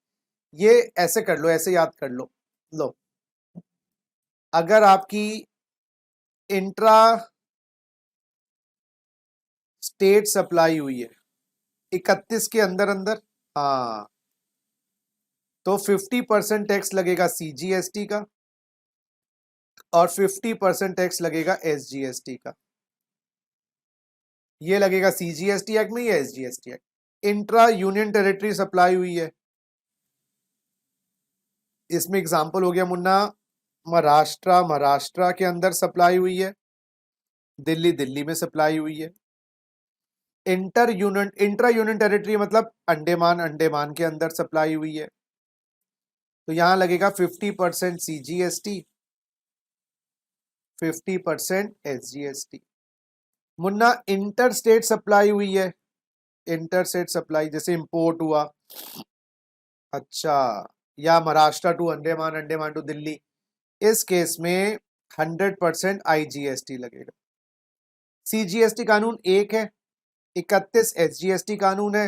Speaker 1: ये ऐसे कर लो, ऐसे याद कर लो, लो अगर आपकी इंट्रा स्टेट सप्लाई हुई है 31 के अंदर अंदर, हाँ तो 50% टैक्स लगेगा CGST का और 50% टैक्स लगेगा SGST का। ये लगेगा CGST एक्ट में, या SGST act. Intra union territory supply हुई है, इसमें एग्जांपल हो गया मुन्ना, महाराष्ट्र के अंदर सप्लाई हुई है, दिल्ली में सप्लाई हुई है। इंट्रा यूनियन टेरिटरी मतलब अंडमान के अंदर सप्लाई हुई है, तो यहां लगेगा 50% CGST, 50% SGST। Munna inter state supply हुई है, इंटर स्टेट सप्लाई जैसे इंपोर्ट हुआ, अच्छा, या महाराष्ट्र टू अंडमान, अंडमान टू दिल्ली, इस केस में 100% IGST लगेगा। CGST कानून एक है, 31 SGST कानून है।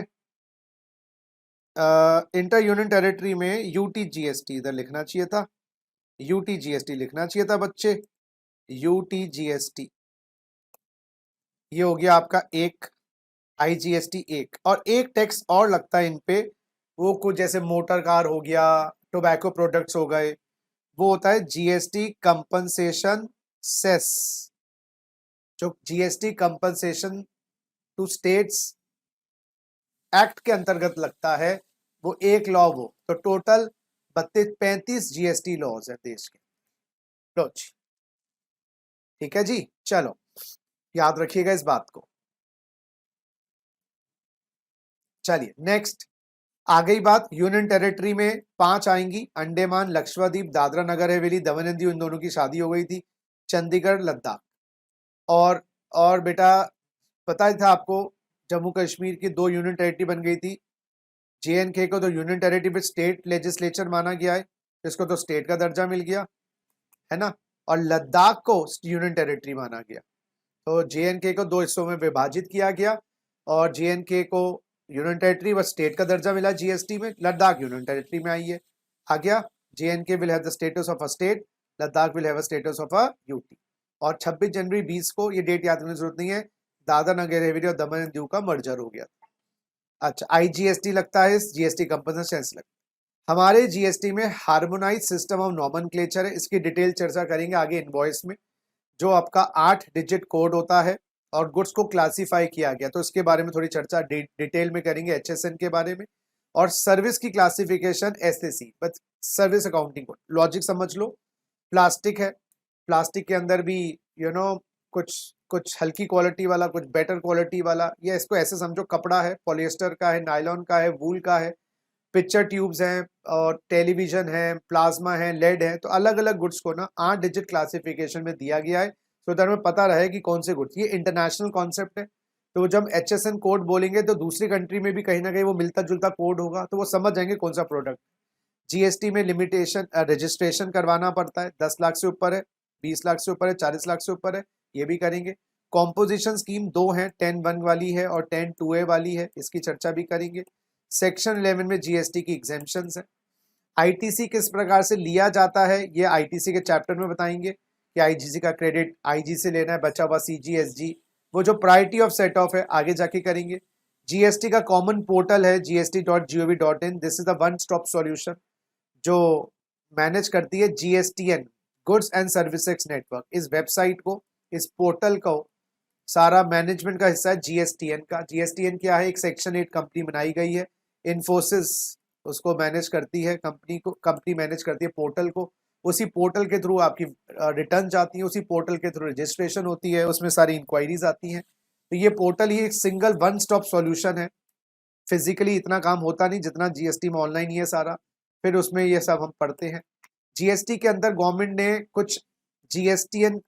Speaker 1: इंटर यूनियन टेरिटरी में UTGST इधर लिखना चाहिए था, UTGST लिखना चाहिए था बच्चे, UTGST। ये हो गया आपका एक, IGST एक, और एक टैक्स और लगता है इन पे, वो कुछ जैसे मोटर कार हो गया, टोबैको प्रोडक्ट्स हो गए, वो होता है GST कंपनसेशन सेस, जो GST compensation to states act के अंतर्गत लगता है, वो एक लॉ, वो तो टोटल 35 GST लॉज है देश के। लो जी, ठीक है जी, चलो याद रखिएगा इस बात को। चलिए नेक्स्ट, आ गई बात यूनियन टेरिटरी में 5 आएंगी, अंडमान, लक्षद्वीप, दादरा नगर हवेली, दमन एंड दीव, इन दोनों की शादी हो गई थी, चंडीगढ़, लद्दाख। और बेटा पता ही था आपको, जम्मू कश्मीर की 2 यूनियन टेरिटरी बन गई थी, JNK को तो यूनियन टेरिटरी में स्टेट लेजिस्लेचर माना गया है, इसको तो स्टेट का दर्जा मिल गया है ना, और लद्दाख को यूनियन टेरिटरी माना गया। तो JNK को 2 हिस्सों में विभाजित किया गया, और JNK को यूनियन टेरिटरी व स्टेट का दर्जा मिला GST में, लद्दाख यूनियन टेरिटरी में आई है, आ गया। JNK will have the status of a state, Ladakh will have a status of a UT। और 26 जनवरी 20 को, ये डेट याद करने की जरूरत नहीं है, दादरा नगर हवेली और दमन एंड दीव का मर्जर हो गया। अच्छा, IGST लगता है, GST कंपनसेशन सेस लगता है। हमारे GST में हार्मोनाइज सिस्टम ऑफ नॉमेनक्लेचर है, इसकी डिटेल चर्चा करेंगे आगे इनवॉइस में, जो आपका 8 डिजिट कोड होता है और गुड्स को क्लासिफाई किया गया, तो इसके बारे में थोड़ी चर्चा डिटेल में करेंगे, HSN के बारे में। और सर्विस की classification SAC, bus service accounting code, logic समझ लो। प्लास्टिक है, प्लास्टिक के अंदर भी कुछ कुछ हल्की क्वालिटी वाला, कुछ बेटर क्वालिटी वाला, या इसको ऐसे समझो, कपड़ा है, पॉलिएस्टर का है, नायलॉन का है, वूल का है, पिक्चर ट्यूब्स हैं, और टेलीविजन है, प्लाज्मा है, लेड है, तो अलग अलग गुड्स को ना 8 डिजिट क्लासिफिकेशन में दिया गया है, तो दैट में पता रहे कि कौन से गुड्स, ये इंटरनेशनल कॉन्सेप्ट है, तो जब HSN कोड बोलेंगे तो दूसरी कंट्री में भी कहीं ना कहीं वो मिलता जुलता कोड होगा, तो वो समझ जाएंगे कौन सा प्रोडक्ट। GST में लिमिटेशन, रजिस्ट्रेशन करवाना पड़ता है, 10 लाख से ऊपर है, 20 लाख से ऊपर है, 40 लाख से ऊपर है, ये भी करेंगे। कॉम्पोजिशन स्कीम 2 है, 10(1) वाली है और 10(2)A वाली है, इसकी चर्चा भी करेंगे। सेक्शन 11 में GST की एग्जेम्पशंस है। ITC किस प्रकार से लिया जाता है, ये ITC के चैप्टर में बताएंगे कि IGC का क्रेडिट IG से लेना है, बचा हुआ CG SG, वो जो प्रायोरिटी ऑफ सेट ऑफ है आगे जाके करेंगे। GST का कॉमन पोर्टल है gst.gov.in, this is the one stop solution जो मैनेज करती है GSTN, goods and services network. इस वेबसाइट को, इस पोर्टल को, सारा मैनेजमेंट का हिस्सा है GSTN का। GSTN क्या है, एक सेक्शन 8 कंपनी बनाई गई है, इन्फोसिस उसको मैनेज करती है, कंपनी मैनेज करती है पोर्टल को, उसी पोर्टल के थ्रू आपकी रिटर्न जाती है, उसी पोर्टल के थ्रू रजिस्ट्रेशन होती है, उसमें सारी इंक्वायरीज आती हैं। तो ये पोर्टल ही एक सिंगल वन स्टॉप सॉल्यूशन है। फिजिकली इतना काम होता नहीं जितना GST में ऑनलाइन ही है सारा, फिर उसमें ये सब हम पढ़ते हैं। GST के अंदर गवर्नमेंट ने कुछ GSTN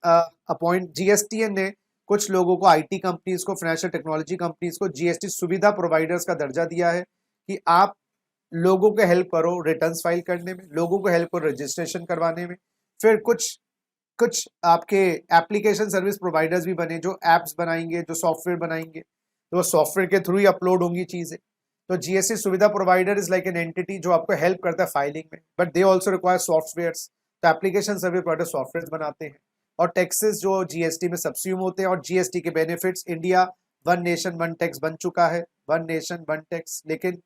Speaker 1: ने कुछ लोगों को, IT कंपनीज को, फाइनेंशियल टेक्नोलॉजी कंपनीज को GST सुविधा प्रोवाइडर्स का दर्जा दिया है कि आप लोगों को हेल्प करो रिटर्न्स फाइल करने में, लोगों को हेल्प करो रजिस्ट्रेशन करवाने में। फिर कुछ कुछ आपके एप्लीकेशन सर्विस प्रोवाइडर्स भी बने जो एप्स बनाएंगे, जो सॉफ्टवेयर बनाएंगे, तो वो सॉफ्टवेयर के थ्रू ही अपलोड होंगी चीजें। तो GST सुविधा provider is like an entity जो आपको हेल्प करता है फाइलिंग में, but they also require software, तो एप्लीकेशन सर्विस प्रोवाइडर सॉफ्टवेयर बनाते हैं। और टैक्सेस जो GST में सब्स्यूम होते हैं, और GST के बेनिफिट्स, इंडिया 1 नेशन 1 टैक्स बन चुका है, 1 नेशन 1 टैक्स, लेकिन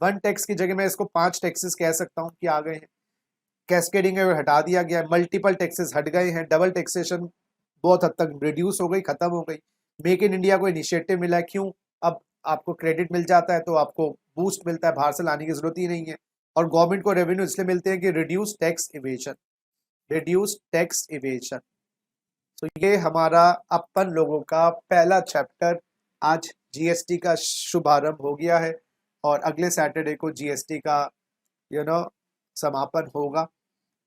Speaker 1: वन टैक्स की जगह मैं इसको 5 टैक्सेस कह सकता हूँ कि आ गए हैं। कैस्केडिंग है हटा दिया गया है, मल्टीपल टैक्सेस हट गए हैं, डबल टैक्सेशन बहुत हद तक रिड्यूस हो गई, खत्म हो गई। मेक इन इंडिया को इनिशिएटिव मिला है, क्यों? अब आपको क्रेडिट मिल जाता है तो आपको बूस्ट मिलता है, बाहर से लाने की जरूरत ही नहीं है। और गवर्नमेंट को रेवेन्यू इसलिए मिलते हैं कि reduce tax evasion, reduce tax evasion. तो ये हमारा अपन लोगों का पहला चैप्टर आज जीएसटी का शुभारंभ हो गया है और अगले सैटरडे को जीएसटी का समापन होगा।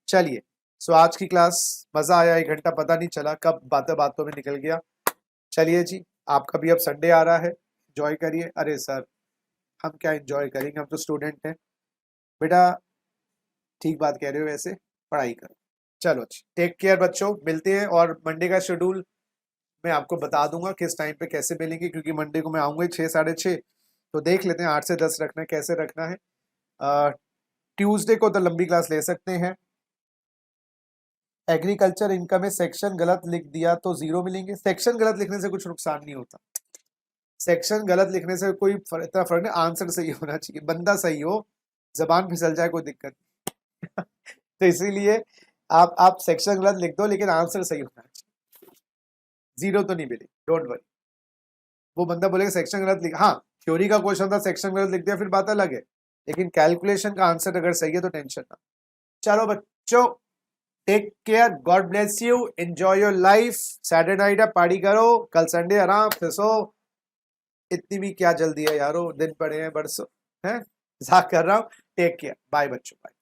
Speaker 1: चलिए, सो आज की क्लास मजा आया, 1 घंटा पता नहीं चला कब बातों बातों में निकल गया। चलिए जी, आपका भी अब संडे आ रहा है, एंजॉय करिए। अरे सर, हम क्या एंजॉय करेंगे, हम तो स्टूडेंट हैं। बेटा ठीक बात कह रहे हो, वैसे पढ़ाई करो। चलो जी, टेक केयर बच्चों, मिलते हैं। और मंडे का शेड्यूल मैं आपको बता दूंगा किस टाइम पे कैसे मिलेंगे, क्योंकि मंडे को मैं आऊँगा 6 साढ़े 6, तो देख लेते हैं 8 से 10 रखना है, कैसे रखना है। ट्यूसडे को तो लंबी क्लास ले सकते हैं। एग्रीकल्चर इनकम में सेक्शन गलत लिख दिया तो 0 मिलेंगे। सेक्शन गलत लिखने से कुछ नुकसान नहीं होता, सेक्शन गलत लिखने से कोई इतना फर्क नहीं, आंसर सही होना चाहिए, बंदा सही हो, जबान फिसल जाए कोई दिक्कत नहीं। तो इसीलिए आप सेक्शन गलत लिख दो, लेकिन आंसर सही होना चाहिए। 0 तो नहीं मिले, डोंट वरी। वो बंदा बोलेगा सेक्शन गलत लिख, हाँ थ्योरी का क्वेश्चन था, सेक्शन गलत लिख दिया फिर बात अलग है, लेकिन कैलकुलेशन का आंसर अगर सही है तो टेंशन ना। चलो बच्चों, take care, god bless you, enjoy your life. Saturday night है, पार्टी करो, कल संडे आराम से सो। इतनी भी क्या जल्दी है यारो, दिन पड़े हैं बरसों, हैं मजाक कर रहा हूँ। टेक केयर, बाय बच्चों, बाय।